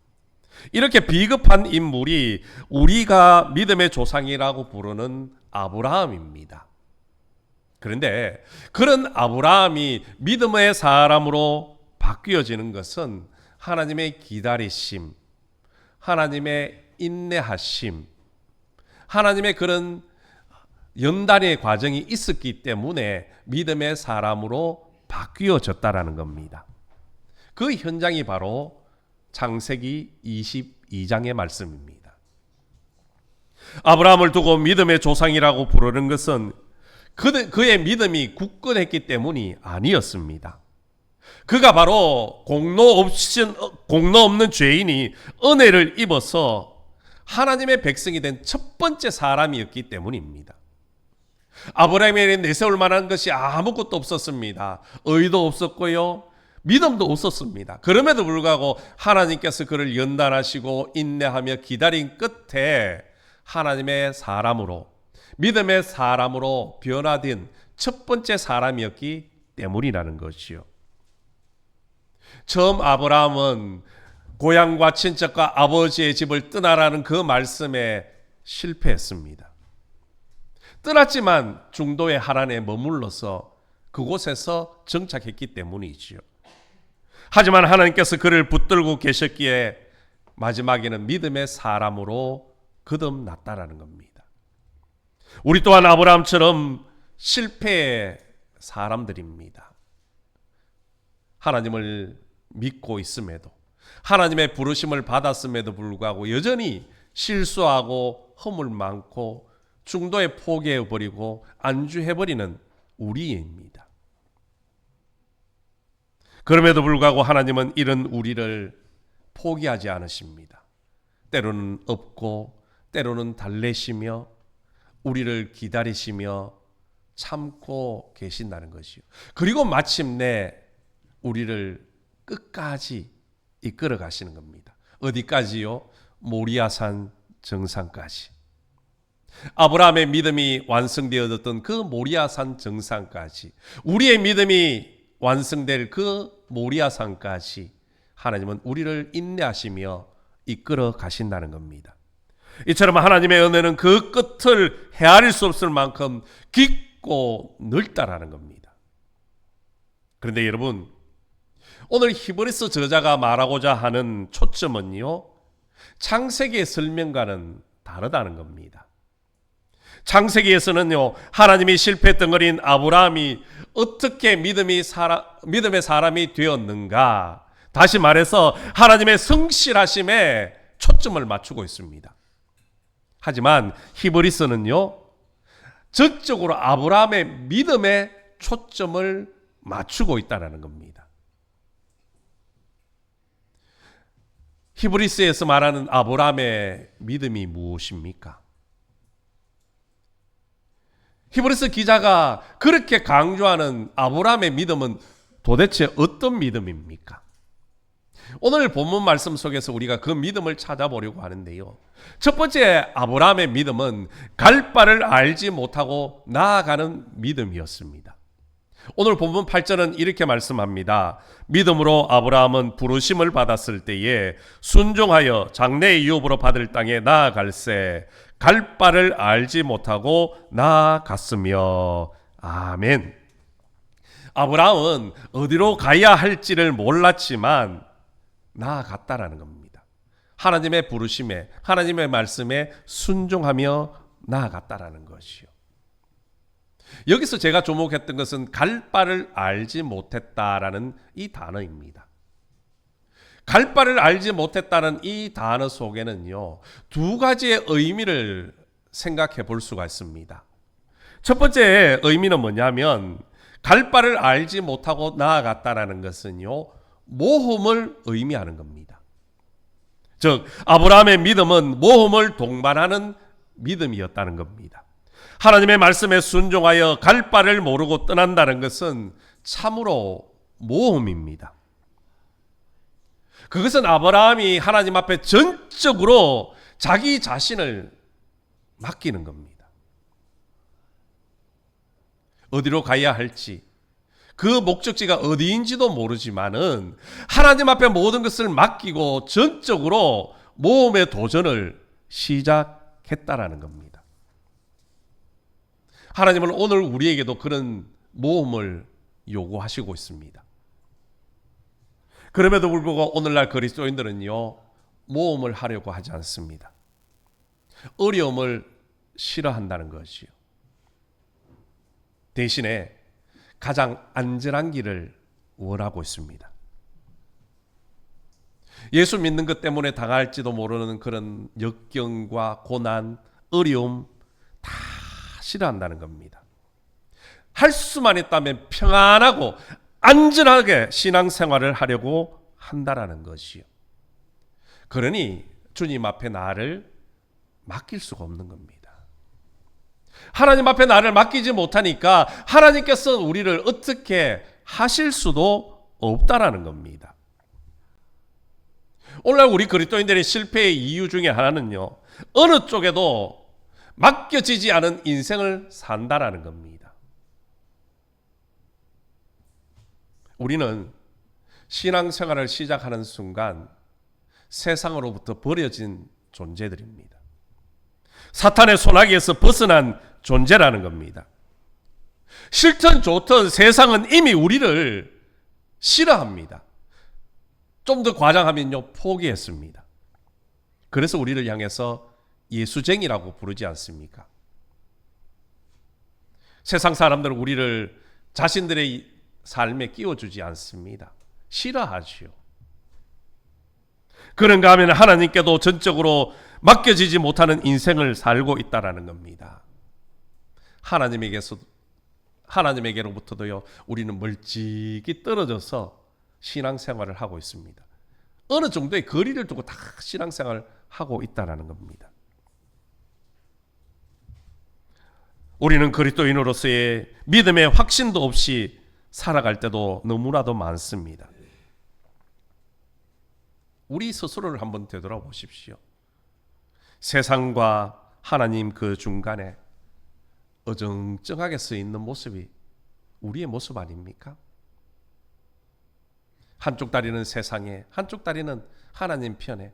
이렇게 비겁한 인물이 우리가 믿음의 조상이라고 부르는 아브라함입니다. 그런데 그런 아브라함이 믿음의 사람으로 바뀌어지는 것은 하나님의 기다리심, 하나님의 인내하심, 하나님의 그런 연단의 과정이 있었기 때문에 믿음의 사람으로 바뀌어졌다라는 겁니다. 그 현장이 바로 창세기 22장의 말씀입니다. 아브라함을 두고 믿음의 조상이라고 부르는 것은 그의 믿음이 굳건했기 때문이 아니었습니다. 그가 바로 공로 없는 죄인이 은혜를 입어서 하나님의 백성이 된 첫 번째 사람이었기 때문입니다. 아브라함에게 내세울 만한 것이 아무것도 없었습니다. 의도 없었고요, 믿음도 없었습니다. 그럼에도 불구하고 하나님께서 그를 연단하시고 인내하며 기다린 끝에 하나님의 사람으로, 믿음의 사람으로 변화된 첫 번째 사람이었기 때문이라는 것이요. 처음 아브라함은 고향과 친척과 아버지의 집을 떠나라는 그 말씀에 실패했습니다. 떠났지만 중도의 하란에 머물러서 그곳에서 정착했기 때문이지요. 하지만 하나님께서 그를 붙들고 계셨기에 마지막에는 믿음의 사람으로 거듭났다라는 겁니다. 우리 또한 아브라함처럼 실패의 사람들입니다. 하나님을 믿고 있음에도, 하나님의 부르심을 받았음에도 불구하고 여전히 실수하고 허물 많고 중도에 포기해버리고 안주해버리는 우리입니다. 그럼에도 불구하고 하나님은 이런 우리를 포기하지 않으십니다. 때로는 없고 때로는 달래시며 우리를 기다리시며 참고 계신다는 것이요. 그리고 마침내 우리를 끝까지 이끌어 가시는 겁니다. 어디까지요? 모리아산 정상까지. 아브라함의 믿음이 완성되어졌던 그 모리아산 정상까지, 우리의 믿음이 완성될 그 모리아산까지 하나님은 우리를 인내하시며 이끌어 가신다는 겁니다. 이처럼 하나님의 은혜는 그 끝을 헤아릴 수 없을 만큼 깊고 넓다라는 겁니다. 그런데 여러분, 오늘 히브리서 저자가 말하고자 하는 초점은요, 창세기의 설명과는 다르다는 겁니다. 창세기에서는요, 하나님이 실패덩어리인 아브라함이 어떻게 믿음의 사람이 되었는가, 다시 말해서 하나님의 성실하심에 초점을 맞추고 있습니다. 하지만 히브리서는요, 전적으로 아브라함의 믿음에 초점을 맞추고 있다는 겁니다. 히브리스에서 말하는 아브라함의 믿음이 무엇입니까? 히브리스 기자가 그렇게 강조하는 아브라함의 믿음은 도대체 어떤 믿음입니까? 오늘 본문 말씀 속에서 우리가 그 믿음을 찾아보려고 하는데요. 첫 번째 아브라함의 믿음은 갈 바를 알지 못하고 나아가는 믿음이었습니다. 오늘 본문 8절은 이렇게 말씀합니다. 믿음으로 아브라함은 부르심을 받았을 때에 순종하여 장래의 유업으로 받을 땅에 나아갈새 갈 바를 알지 못하고 나아갔으며. 아멘. 아브라함은 어디로 가야 할지를 몰랐지만 나아갔다라는 겁니다. 하나님의 부르심에, 하나님의 말씀에 순종하며 나아갔다라는 것이요. 여기서 제가 주목했던 것은 갈 바를 알지 못했다라는 이 단어입니다. 갈 바를 알지 못했다는 이 단어 속에는요, 두 가지의 의미를 생각해 볼 수가 있습니다. 첫 번째 의미는 뭐냐면, 갈 바를 알지 못하고 나아갔다라는 것은요, 모험을 의미하는 겁니다. 즉, 아브라함의 믿음은 모험을 동반하는 믿음이었다는 겁니다. 하나님의 말씀에 순종하여 갈 바를 모르고 떠난다는 것은 참으로 모험입니다. 그것은 아브라함이 하나님 앞에 전적으로 자기 자신을 맡기는 겁니다. 어디로 가야 할지, 그 목적지가 어디인지도 모르지만은 하나님 앞에 모든 것을 맡기고 전적으로 모험의 도전을 시작했다라는 겁니다. 하나님은 오늘 우리에게도 그런 모험을 요구하시고 있습니다. 그럼에도 불구하고 오늘날 그리스도인들은요, 모험을 하려고 하지 않습니다. 어려움을 싫어한다는 것이요. 대신에 가장 안전한 길을 원하고 있습니다. 예수 믿는 것 때문에 당할지도 모르는 그런 역경과 고난, 어려움 다 싫어한다는 겁니다. 할 수만 있다면 평안하고 안전하게 신앙생활을 하려고 한다라는 것이요. 그러니 주님 앞에 나를 맡길 수가 없는 겁니다. 하나님 앞에 나를 맡기지 못하니까 하나님께서 우리를 어떻게 하실 수도 없다라는 겁니다. 오늘날 우리 그리스도인들의 실패의 이유 중에 하나는요, 어느 쪽에도 맡겨지지 않은 인생을 산다라는 겁니다. 우리는 신앙생활을 시작하는 순간 세상으로부터 버려진 존재들입니다. 사탄의 소나기에서 벗어난 존재라는 겁니다. 싫든 좋든 세상은 이미 우리를 싫어합니다. 좀 더 과장하면요, 포기했습니다. 그래서 우리를 향해서 예수쟁이라고 부르지 않습니까? 세상 사람들은 우리를 자신들의 삶에 끼워주지 않습니다. 싫어하지요. 그런가 하면 하나님께도 전적으로 맡겨지지 못하는 인생을 살고 있다라는 겁니다. 하나님에게로부터도요, 우리는 멀찍이 떨어져서 신앙생활을 하고 있습니다. 어느 정도의 거리를 두고 다 신앙생활을 하고 있다라는 겁니다. 우리는 그리스도인으로서의 믿음의 확신도 없이 살아갈 때도 너무나도 많습니다. 우리 스스로를 한번 되돌아보십시오. 세상과 하나님 그 중간에 어정쩡하게 서 있는 모습이 우리의 모습 아닙니까? 한쪽 다리는 세상에, 한쪽 다리는 하나님 편에,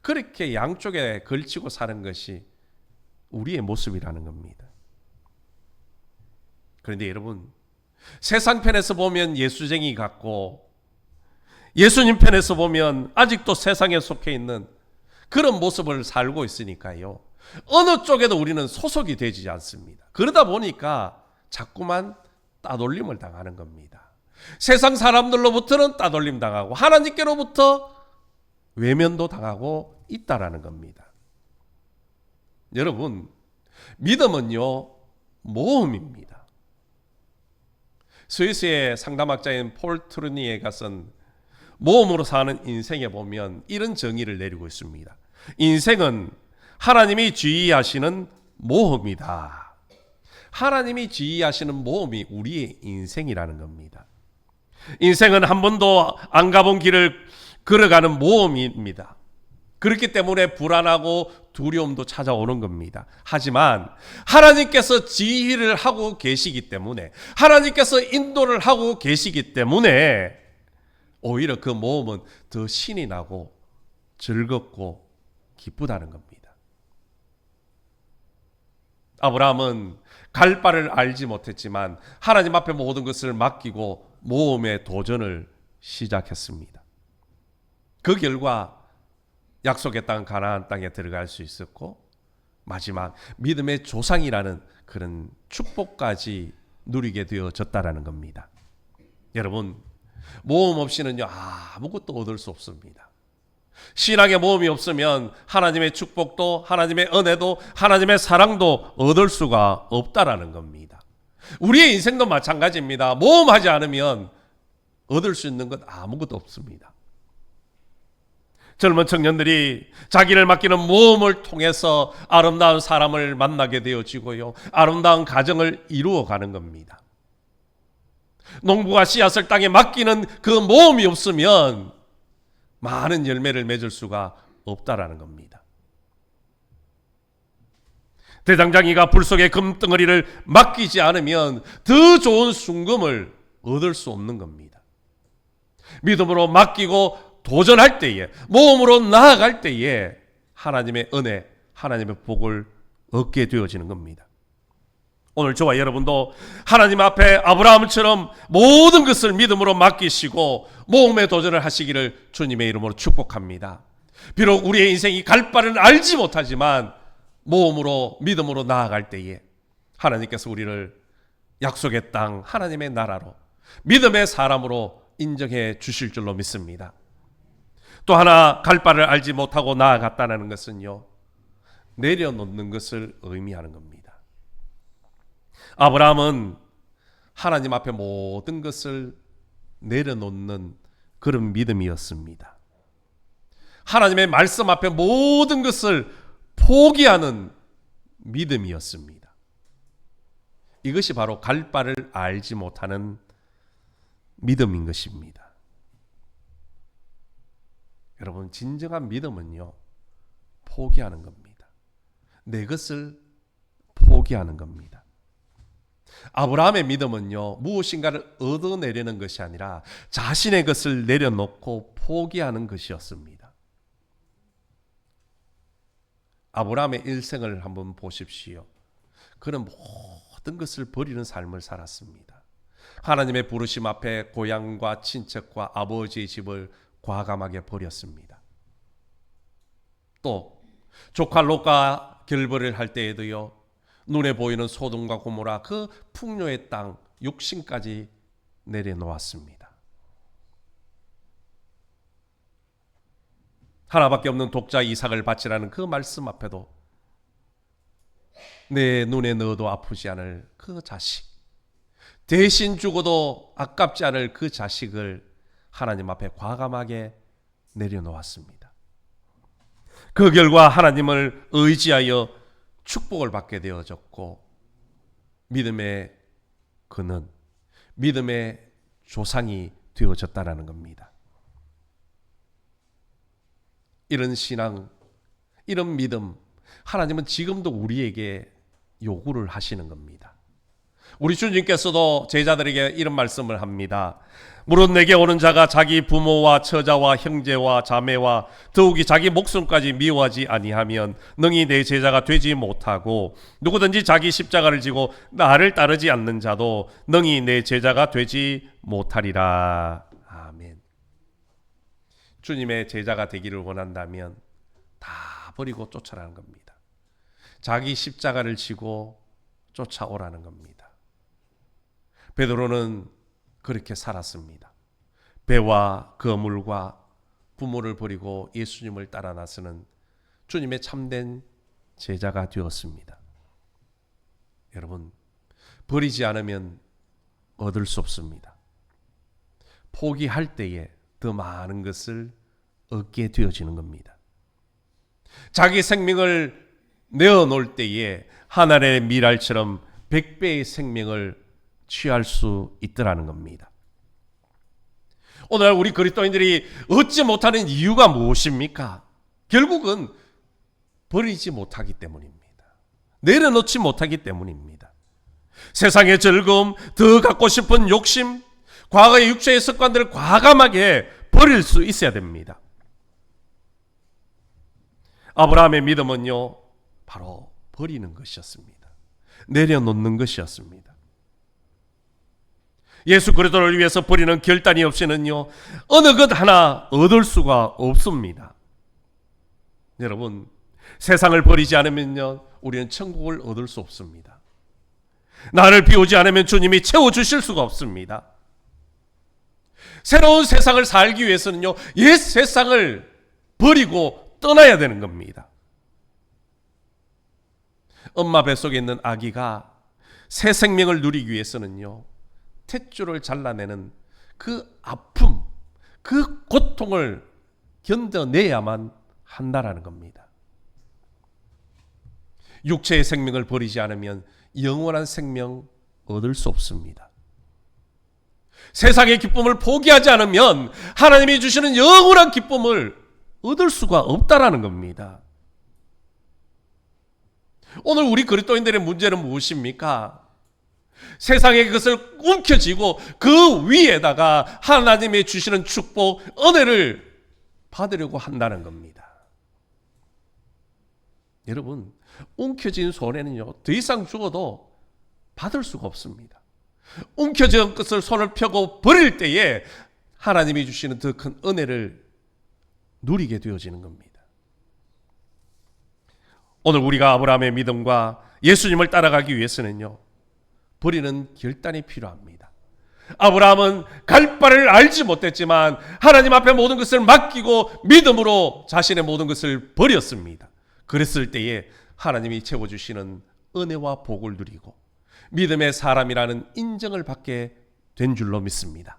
그렇게 양쪽에 걸치고 사는 것이 우리의 모습이라는 겁니다. 그런데 여러분, 세상 편에서 보면 예수쟁이 같고 예수님 편에서 보면 아직도 세상에 속해 있는 그런 모습을 살고 있으니까요, 어느 쪽에도 우리는 소속이 되지 않습니다. 그러다 보니까 자꾸만 따돌림을 당하는 겁니다. 세상 사람들로부터는 따돌림 당하고 하나님께로부터 외면도 당하고 있다라는 겁니다. 여러분, 믿음은요, 모험입니다. 스위스의 상담학자인 폴 트루니에가 쓴 모험으로 사는 인생에 보면 이런 정의를 내리고 있습니다. 인생은 하나님이 지휘하시는 모험이다. 하나님이 지휘하시는 모험이 우리의 인생이라는 겁니다. 인생은 한 번도 안 가본 길을 걸어가는 모험입니다. 그렇기 때문에 불안하고 두려움도 찾아오는 겁니다. 하지만 하나님께서 지휘를 하고 계시기 때문에, 하나님께서 인도를 하고 계시기 때문에 오히려 그 모험은 더 신이 나고 즐겁고 기쁘다는 겁니다. 아브라함은 갈 바를 알지 못했지만 하나님 앞에 모든 것을 맡기고 모험의 도전을 시작했습니다. 그 결과 약속의 땅 가나안 땅에 들어갈 수 있었고, 마지막 믿음의 조상이라는 그런 축복까지 누리게 되어졌다라는 겁니다. 여러분, 모험 없이는요 아무것도 얻을 수 없습니다. 신앙의 모험이 없으면 하나님의 축복도, 하나님의 은혜도, 하나님의 사랑도 얻을 수가 없다라는 겁니다. 우리의 인생도 마찬가지입니다. 모험하지 않으면 얻을 수 있는 것 아무것도 없습니다. 젊은 청년들이 자기를 맡기는 모험을 통해서 아름다운 사람을 만나게 되어지고요, 아름다운 가정을 이루어가는 겁니다. 농부가 씨앗을 땅에 맡기는 그 모험이 없으면 많은 열매를 맺을 수가 없다라는 겁니다. 대장장이가 불 속의 금덩어리를 맡기지 않으면 더 좋은 순금을 얻을 수 없는 겁니다. 믿음으로 맡기고 도전할 때에, 모험으로 나아갈 때에 하나님의 은혜, 하나님의 복을 얻게 되어지는 겁니다. 오늘 저와 여러분도 하나님 앞에 아브라함처럼 모든 것을 믿음으로 맡기시고 모험의 도전을 하시기를 주님의 이름으로 축복합니다. 비록 우리의 인생이 갈 바를 알지 못하지만 모험으로, 믿음으로 나아갈 때에 하나님께서 우리를 약속의 땅, 하나님의 나라로, 믿음의 사람으로 인정해 주실 줄로 믿습니다. 또 하나, 갈 바를 알지 못하고 나아갔다는 것은요, 내려놓는 것을 의미하는 겁니다. 아브라함은 하나님 앞에 모든 것을 내려놓는 그런 믿음이었습니다. 하나님의 말씀 앞에 모든 것을 포기하는 믿음이었습니다. 이것이 바로 갈 바를 알지 못하는 믿음인 것입니다. 여러분, 진정한 믿음은요, 포기하는 겁니다. 내 것을 포기하는 겁니다. 아브라함의 믿음은요, 무엇인가를 얻어내려는 것이 아니라 자신의 것을 내려놓고 포기하는 것이었습니다. 아브라함의 일생을 한번 보십시오. 그는 모든 것을 버리는 삶을 살았습니다. 하나님의 부르심 앞에 고향과 친척과 아버지의 집을 과감하게 버렸습니다. 또 조카 롯과 결별을 할 때에도요, 눈에 보이는 소돔과 고모라 그 풍요의 땅, 욕심까지 내려놓았습니다. 하나밖에 없는 독자 이삭을 바치라는 그 말씀 앞에도 내 눈에 넣어도 아프지 않을 그 자식, 대신 죽어도 아깝지 않을 그 자식을 하나님 앞에 과감하게 내려놓았습니다. 그 결과 하나님을 의지하여 축복을 받게 되어졌고, 믿음의 그는 믿음의 조상이 되어졌다라는 겁니다. 이런 신앙, 이런 믿음, 하나님은 지금도 우리에게 요구를 하시는 겁니다. 우리 주님께서도 제자들에게 이런 말씀을 합니다. 무릇 내게 오는 자가 자기 부모와 처자와 형제와 자매와 더욱이 자기 목숨까지 미워하지 아니하면 능히 내 제자가 되지 못하고, 누구든지 자기 십자가를 지고 나를 따르지 않는 자도 능히 내 제자가 되지 못하리라. 아멘. 주님의 제자가 되기를 원한다면 다 버리고 쫓아라는 겁니다. 자기 십자가를 지고 쫓아오라는 겁니다. 베드로는 그렇게 살았습니다. 배와 거물과 부모를 버리고 예수님을 따라 나서는 주님의 참된 제자가 되었습니다. 여러분, 버리지 않으면 얻을 수 없습니다. 포기할 때에 더 많은 것을 얻게 되어지는 겁니다. 자기 생명을 내어놓을 때에 하늘의 미랄처럼 100배의 생명을 취할 수 있더라는 겁니다. 오늘 우리 그리스도인들이 얻지 못하는 이유가 무엇입니까? 결국은 버리지 못하기 때문입니다. 내려놓지 못하기 때문입니다. 세상의 즐거움, 더 갖고 싶은 욕심, 과거의 육체의 습관들을 과감하게 버릴 수 있어야 됩니다. 아브라함의 믿음은요, 바로 버리는 것이었습니다. 내려놓는 것이었습니다. 예수 그리스도를 위해서 버리는 결단이 없이는요, 어느 것 하나 얻을 수가 없습니다. 여러분, 세상을 버리지 않으면요, 우리는 천국을 얻을 수 없습니다. 나를 비우지 않으면 주님이 채워주실 수가 없습니다. 새로운 세상을 살기 위해서는요, 옛 세상을 버리고 떠나야 되는 겁니다. 엄마 뱃속에 있는 아기가 새 생명을 누리기 위해서는요, 탯줄을 잘라내는 그 아픔, 그 고통을 견뎌내야만 한다라는 겁니다. 육체의 생명을 버리지 않으면 영원한 생명 얻을 수 없습니다. 세상의 기쁨을 포기하지 않으면 하나님이 주시는 영원한 기쁨을 얻을 수가 없다라는 겁니다. 오늘 우리 그리스도인들의 문제는 무엇입니까? 세상의 것을 움켜쥐고 그 위에다가 하나님이 주시는 축복, 은혜를 받으려고 한다는 겁니다. 여러분, 움켜쥔 손에는요, 더 이상 죽어도 받을 수가 없습니다. 움켜진 것을 손을 펴고 버릴 때에 하나님이 주시는 더 큰 은혜를 누리게 되어지는 겁니다. 오늘 우리가 아브라함의 믿음과 예수님을 따라가기 위해서는요, 버리는 결단이 필요합니다. 아브라함은 갈 바를 알지 못했지만 하나님 앞에 모든 것을 맡기고 믿음으로 자신의 모든 것을 버렸습니다. 그랬을 때에 하나님이 채워주시는 은혜와 복을 누리고 믿음의 사람이라는 인정을 받게 된 줄로 믿습니다.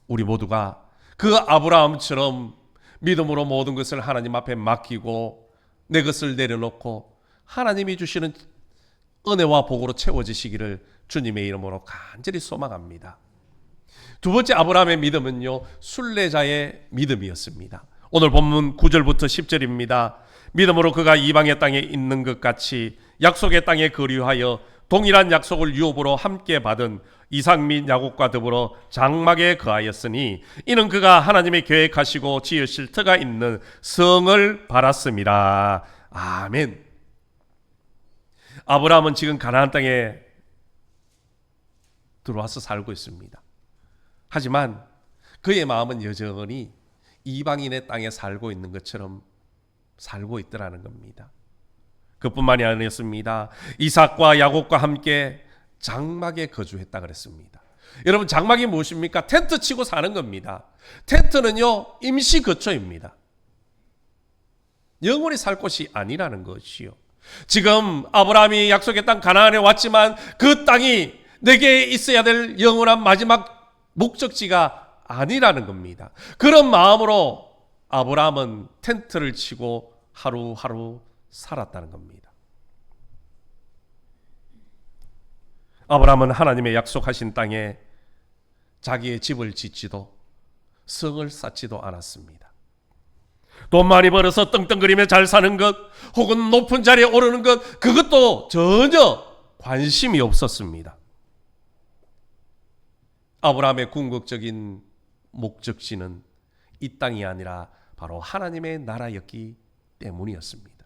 우리 모두가 그 아브라함처럼 믿음으로 모든 것을 하나님 앞에 맡기고 내 것을 내려놓고 하나님이 주시는 은혜와 복으로 채워지시기를 주님의 이름으로 간절히 소망합니다. 두 번째 아브라함의 믿음은요, 순례자의 믿음이었습니다. 오늘 본문 9절부터 10절입니다. 믿음으로 그가 이방의 땅에 있는 것 같이 약속의 땅에 거류하여 동일한 약속을 유업으로 함께 받은 이삭 및 야곱과 더불어 장막에 거하였으니 이는 그가 하나님의 계획하시고 지으실 터가 있는 성을 바랐습니다. 아멘. 아브라함은 지금 가나안 땅에 들어와서 살고 있습니다. 하지만 그의 마음은 여전히 이방인의 땅에 살고 있는 것처럼 살고 있더라는 겁니다. 그뿐만이 아니었습니다. 이삭과 야곱과 함께 장막에 거주했다 그랬습니다. 여러분, 장막이 무엇입니까? 텐트 치고 사는 겁니다. 텐트는요, 임시 거처입니다. 영원히 살 곳이 아니라는 것이요. 지금 아브라함이 약속의 땅 가나안에 왔지만 그 땅이 내게 있어야 될 영원한 마지막 목적지가 아니라는 겁니다. 그런 마음으로 아브라함은 텐트를 치고 하루하루 살았다는 겁니다. 아브라함은 하나님의 약속하신 땅에 자기의 집을 짓지도 성을 쌓지도 않았습니다. 돈 많이 벌어서 떵떵거리며 잘 사는 것, 혹은 높은 자리에 오르는 것, 그것도 전혀 관심이 없었습니다. 아브라함의 궁극적인 목적지는 이 땅이 아니라 바로 하나님의 나라였기 때문이었습니다.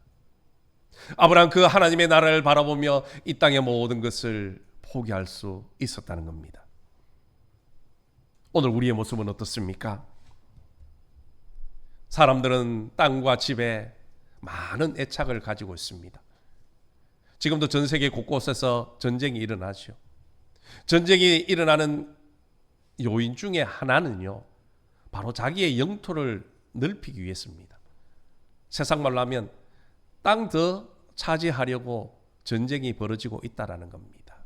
아브라함 그 하나님의 나라를 바라보며 이 땅의 모든 것을 포기할 수 있었다는 겁니다. 오늘 우리의 모습은 어떻습니까? 사람들은 땅과 집에 많은 애착을 가지고 있습니다. 지금도 전 세계 곳곳에서 전쟁이 일어나죠. 전쟁이 일어나는 요인 중에 하나는요, 바로 자기의 영토를 넓히기 위해서입니다. 세상 말로 하면 땅 더 차지하려고 전쟁이 벌어지고 있다라는 겁니다.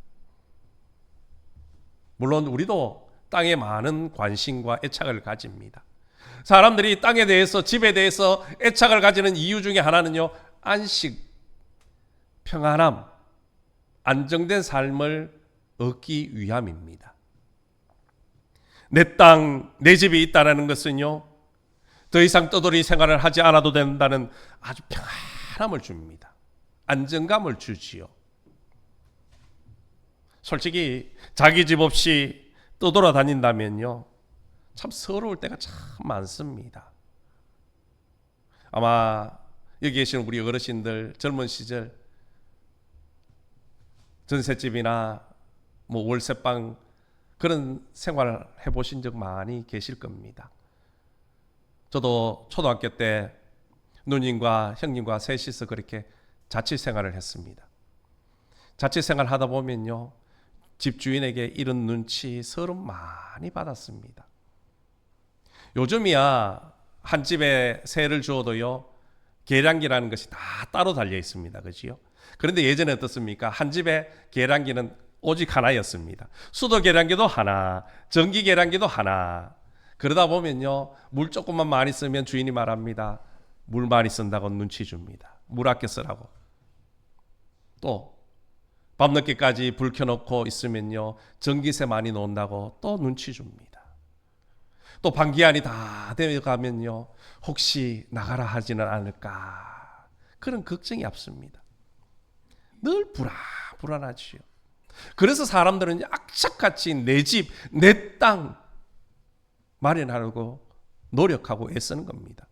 물론 우리도 땅에 많은 관심과 애착을 가집니다. 사람들이 땅에 대해서, 집에 대해서 애착을 가지는 이유 중에 하나는요, 안식, 평안함, 안정된 삶을 얻기 위함입니다. 내 땅, 내 집이 있다는 것은요, 더 이상 떠돌이 생활을 하지 않아도 된다는 아주 평안함을 줍니다. 안정감을 주지요. 솔직히 자기 집 없이 떠돌아다닌다면요, 참 서러울 때가 참 많습니다. 아마 여기 계시는 우리 어르신들 젊은 시절 전셋집이나 뭐 월세방 그런 생활을 해보신 적 많이 계실 겁니다. 저도 초등학교 때 누님과 형님과 셋이서 그렇게 자취 생활을 했습니다. 자취 생활 하다 보면요, 집주인에게 이런 눈치, 서름 많이 받았습니다. 요즘이야 한 집에 세를 주어도요, 계량기라는 것이 다 따로 달려 있습니다. 그지요? 그런데 예전에 어떻습니까? 한 집에 계량기는 오직 하나였습니다. 수도 계량기도 하나, 전기 계량기도 하나. 그러다 보면요, 물 조금만 많이 쓰면 주인이 말합니다. 물 많이 쓴다고 눈치 줍니다. 물 아껴 쓰라고. 또 밤늦게까지 불 켜놓고 있으면요, 전기세 많이 나온다고 또 눈치 줍니다. 또 반기한이 다 되어가면요, 혹시 나가라 하지는 않을까, 그런 걱정이 앞섭니다. 늘 불안하지요. 그래서 사람들은 악착같이 내 집, 내 땅 마련하려고 노력하고 애쓰는 겁니다.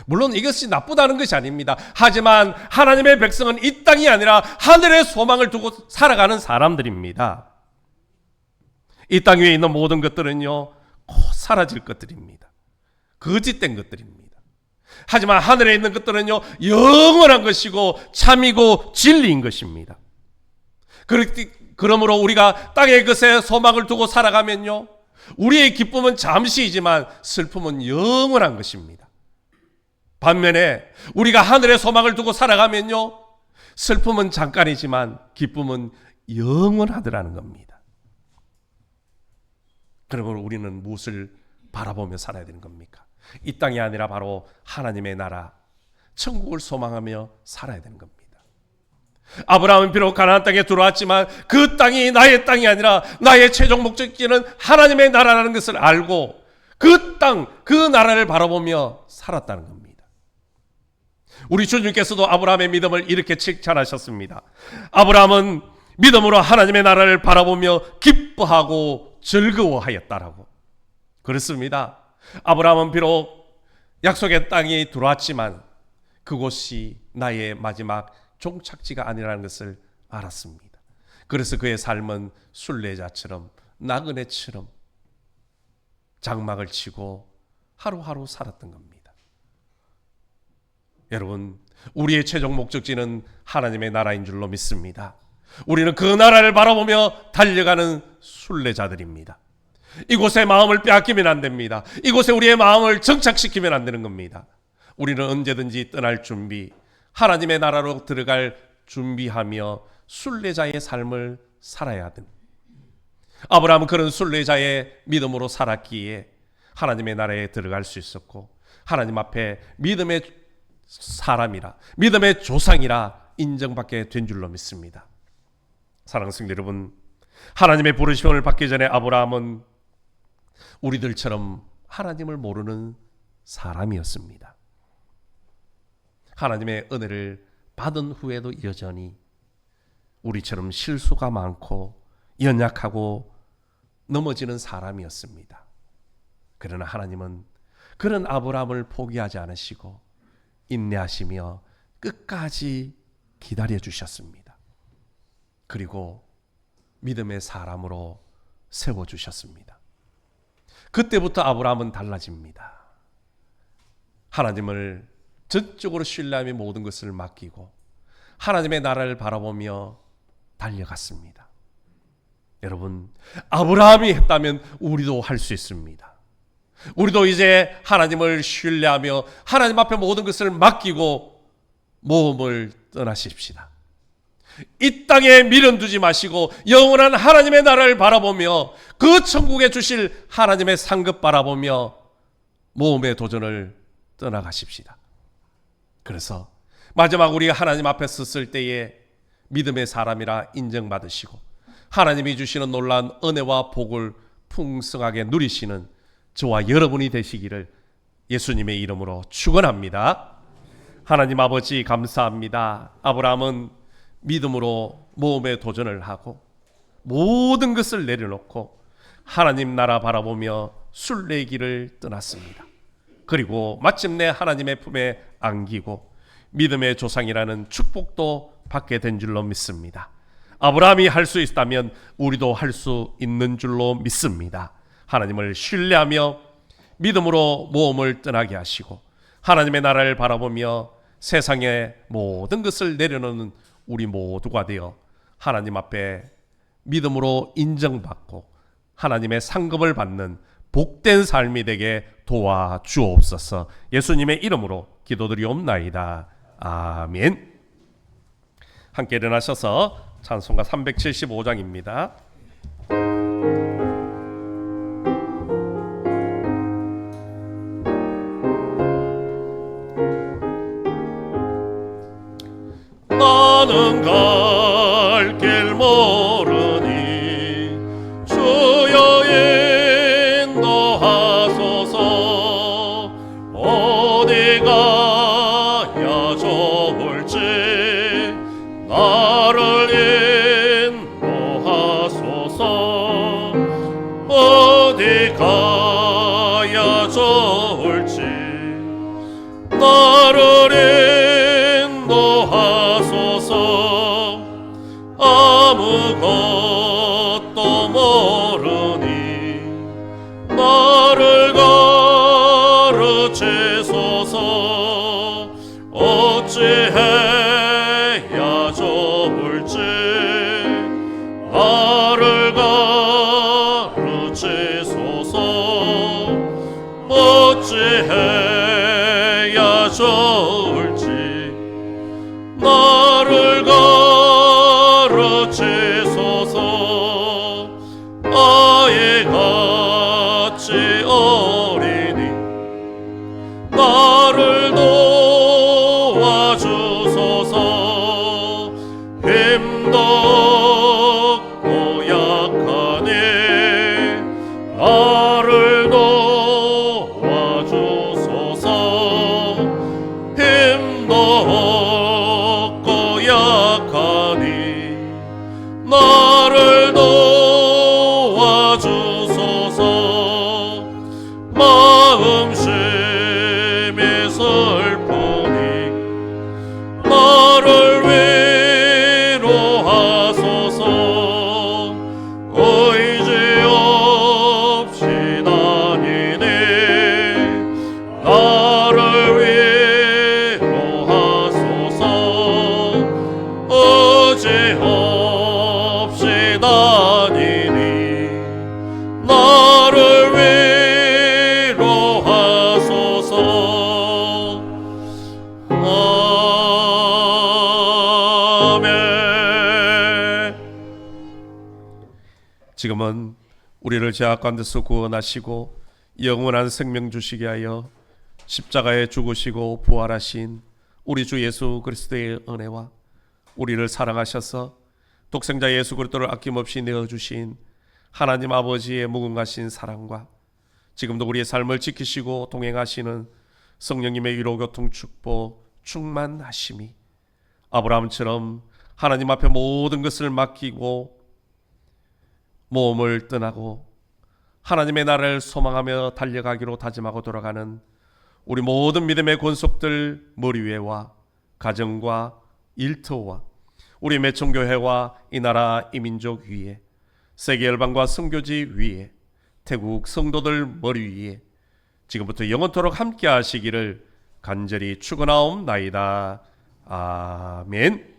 물론 이것이 나쁘다는 것이 아닙니다. 하지만 하나님의 백성은 이 땅이 아니라 하늘의 소망을 두고 살아가는 사람들입니다. 이 땅 위에 있는 모든 것들은요, 곧 사라질 것들입니다. 거짓된 것들입니다. 하지만 하늘에 있는 것들은요, 영원한 것이고 참이고 진리인 것입니다. 그러므로 우리가 땅의 것에 소망을 두고 살아가면요, 우리의 기쁨은 잠시이지만 슬픔은 영원한 것입니다. 반면에 우리가 하늘의 소망을 두고 살아가면요, 슬픔은 잠깐이지만 기쁨은 영원하더라는 겁니다. 그러므로 우리는 무엇을 바라보며 살아야 되는 겁니까? 이 땅이 아니라 바로 하나님의 나라, 천국을 소망하며 살아야 되는 겁니다. 아브라함은 비록 가나안 땅에 들어왔지만 그 땅이 나의 땅이 아니라 나의 최종 목적지는 하나님의 나라라는 것을 알고 그 땅, 그 나라를 바라보며 살았다는 겁니다. 우리 주님께서도 아브라함의 믿음을 이렇게 칭찬하셨습니다. 아브라함은 믿음으로 하나님의 나라를 바라보며 기뻐하고 즐거워하였다라고. 그렇습니다. 아브라함은 비록 약속의 땅에 들어왔지만 그곳이 나의 마지막 종착지가 아니라는 것을 알았습니다. 그래서 그의 삶은 순례자처럼, 나그네처럼 장막을 치고 하루하루 살았던 겁니다. 여러분, 우리의 최종 목적지는 하나님의 나라인 줄로 믿습니다. 우리는 그 나라를 바라보며 달려가는 순례자들입니다. 이곳에 마음을 빼앗기면 안 됩니다. 이곳에 우리의 마음을 정착시키면 안 되는 겁니다. 우리는 언제든지 떠날 준비, 하나님의 나라로 들어갈 준비하며 순례자의 삶을 살아야 됩니다. 아브라함은 그런 순례자의 믿음으로 살았기에 하나님의 나라에 들어갈 수 있었고, 하나님 앞에 믿음의 사람이라, 믿음의 조상이라 인정받게 된 줄로 믿습니다. 사랑하는 성도 여러분, 하나님의 부르심을 받기 전에 아브라함은 우리들처럼 하나님을 모르는 사람이었습니다. 하나님의 은혜를 받은 후에도 여전히 우리처럼 실수가 많고 연약하고 넘어지는 사람이었습니다. 그러나 하나님은 그런 아브라함을 포기하지 않으시고 인내하시며 끝까지 기다려 주셨습니다. 그리고 믿음의 사람으로 세워주셨습니다. 그때부터 아브라함은 달라집니다. 하나님을 전적으로 신뢰하며 모든 것을 맡기고 하나님의 나라를 바라보며 달려갔습니다. 여러분, 아브라함이 했다면 우리도 할 수 있습니다. 우리도 이제 하나님을 신뢰하며 하나님 앞에 모든 것을 맡기고 모험을 떠나십시다. 이 땅에 미련 두지 마시고 영원한 하나님의 나라를 바라보며 그 천국에 주실 하나님의 상급 바라보며 모험의 도전을 떠나가십시다. 그래서 마지막 우리가 하나님 앞에 섰을 때에 믿음의 사람이라 인정받으시고 하나님이 주시는 놀라운 은혜와 복을 풍성하게 누리시는 저와 여러분이 되시기를 예수님의 이름으로 축원합니다. 하나님 아버지 감사합니다. 아브라함은 믿음으로 모험의 도전을 하고 모든 것을 내려놓고 하나님 나라 바라보며 순례길을 떠났습니다. 그리고 마침내 하나님의 품에 안기고 믿음의 조상이라는 축복도 받게 된 줄로 믿습니다. 아브라함이 할 수 있다면 우리도 할 수 있는 줄로 믿습니다. 하나님을 신뢰하며 믿음으로 모험을 떠나게 하시고 하나님의 나라를 바라보며 세상의 모든 것을 내려놓는 우리 모두가 되어 하나님 앞에 믿음으로 인정받고 하나님의 상급을 받는 복된 삶이 되게 도와주옵소서. 예수님의 이름으로 기도드리옵나이다. 아멘. 함께 일어나셔서 찬송가 375장입니다. 나는 갈 길 모르니 주여 인도하소서. 어디 가야 좋을지 나를 인도하소서. 어디 가야 좋을지 나를 인도하소서. 아무것도 모르니 나를 가르치소서. 어찌해야 좋을지 나를 가르치소서. 어찌해야 좋을지 나를 가르치소서. 아이같이 어리니 나를 도와주소서. 힘도 없고 약하니 나를 도와주소서. 힘도 없고 약하니 나를 도와주소서. 마음심이 슬프니 나를 위로하소서. 의지 없이 다니니 나를 위로하소서. 의지 없이 다니니 나를 위로하소서. 아멘. 지금은 우리를 죄악 가운데서 구원하시고 영원한 생명 주시게 하여 십자가에 죽으시고 부활하신 우리 주 예수 그리스도의 은혜와 우리를 사랑하셔서 독생자 예수 그리스도를 아낌없이 내어주신 하나님 아버지의 무궁하신 사랑과 지금도 우리의 삶을 지키시고 동행하시는 성령님의 위로 교통 축복 충만하심이 아브라함처럼 하나님 앞에 모든 것을 맡기고 모험을 떠나고 하나님의 나라를 소망하며 달려가기로 다짐하고 돌아가는 우리 모든 믿음의 권속들 머리 위에와 가정과 일터와 우리 매청교회와 이 나라 이 민족 위에 세계 열방과 선교지 위에 태국 성도들 머리 위에 지금부터 영원토록 함께 하시기를 간절히 축원하옵나이다. 아멘.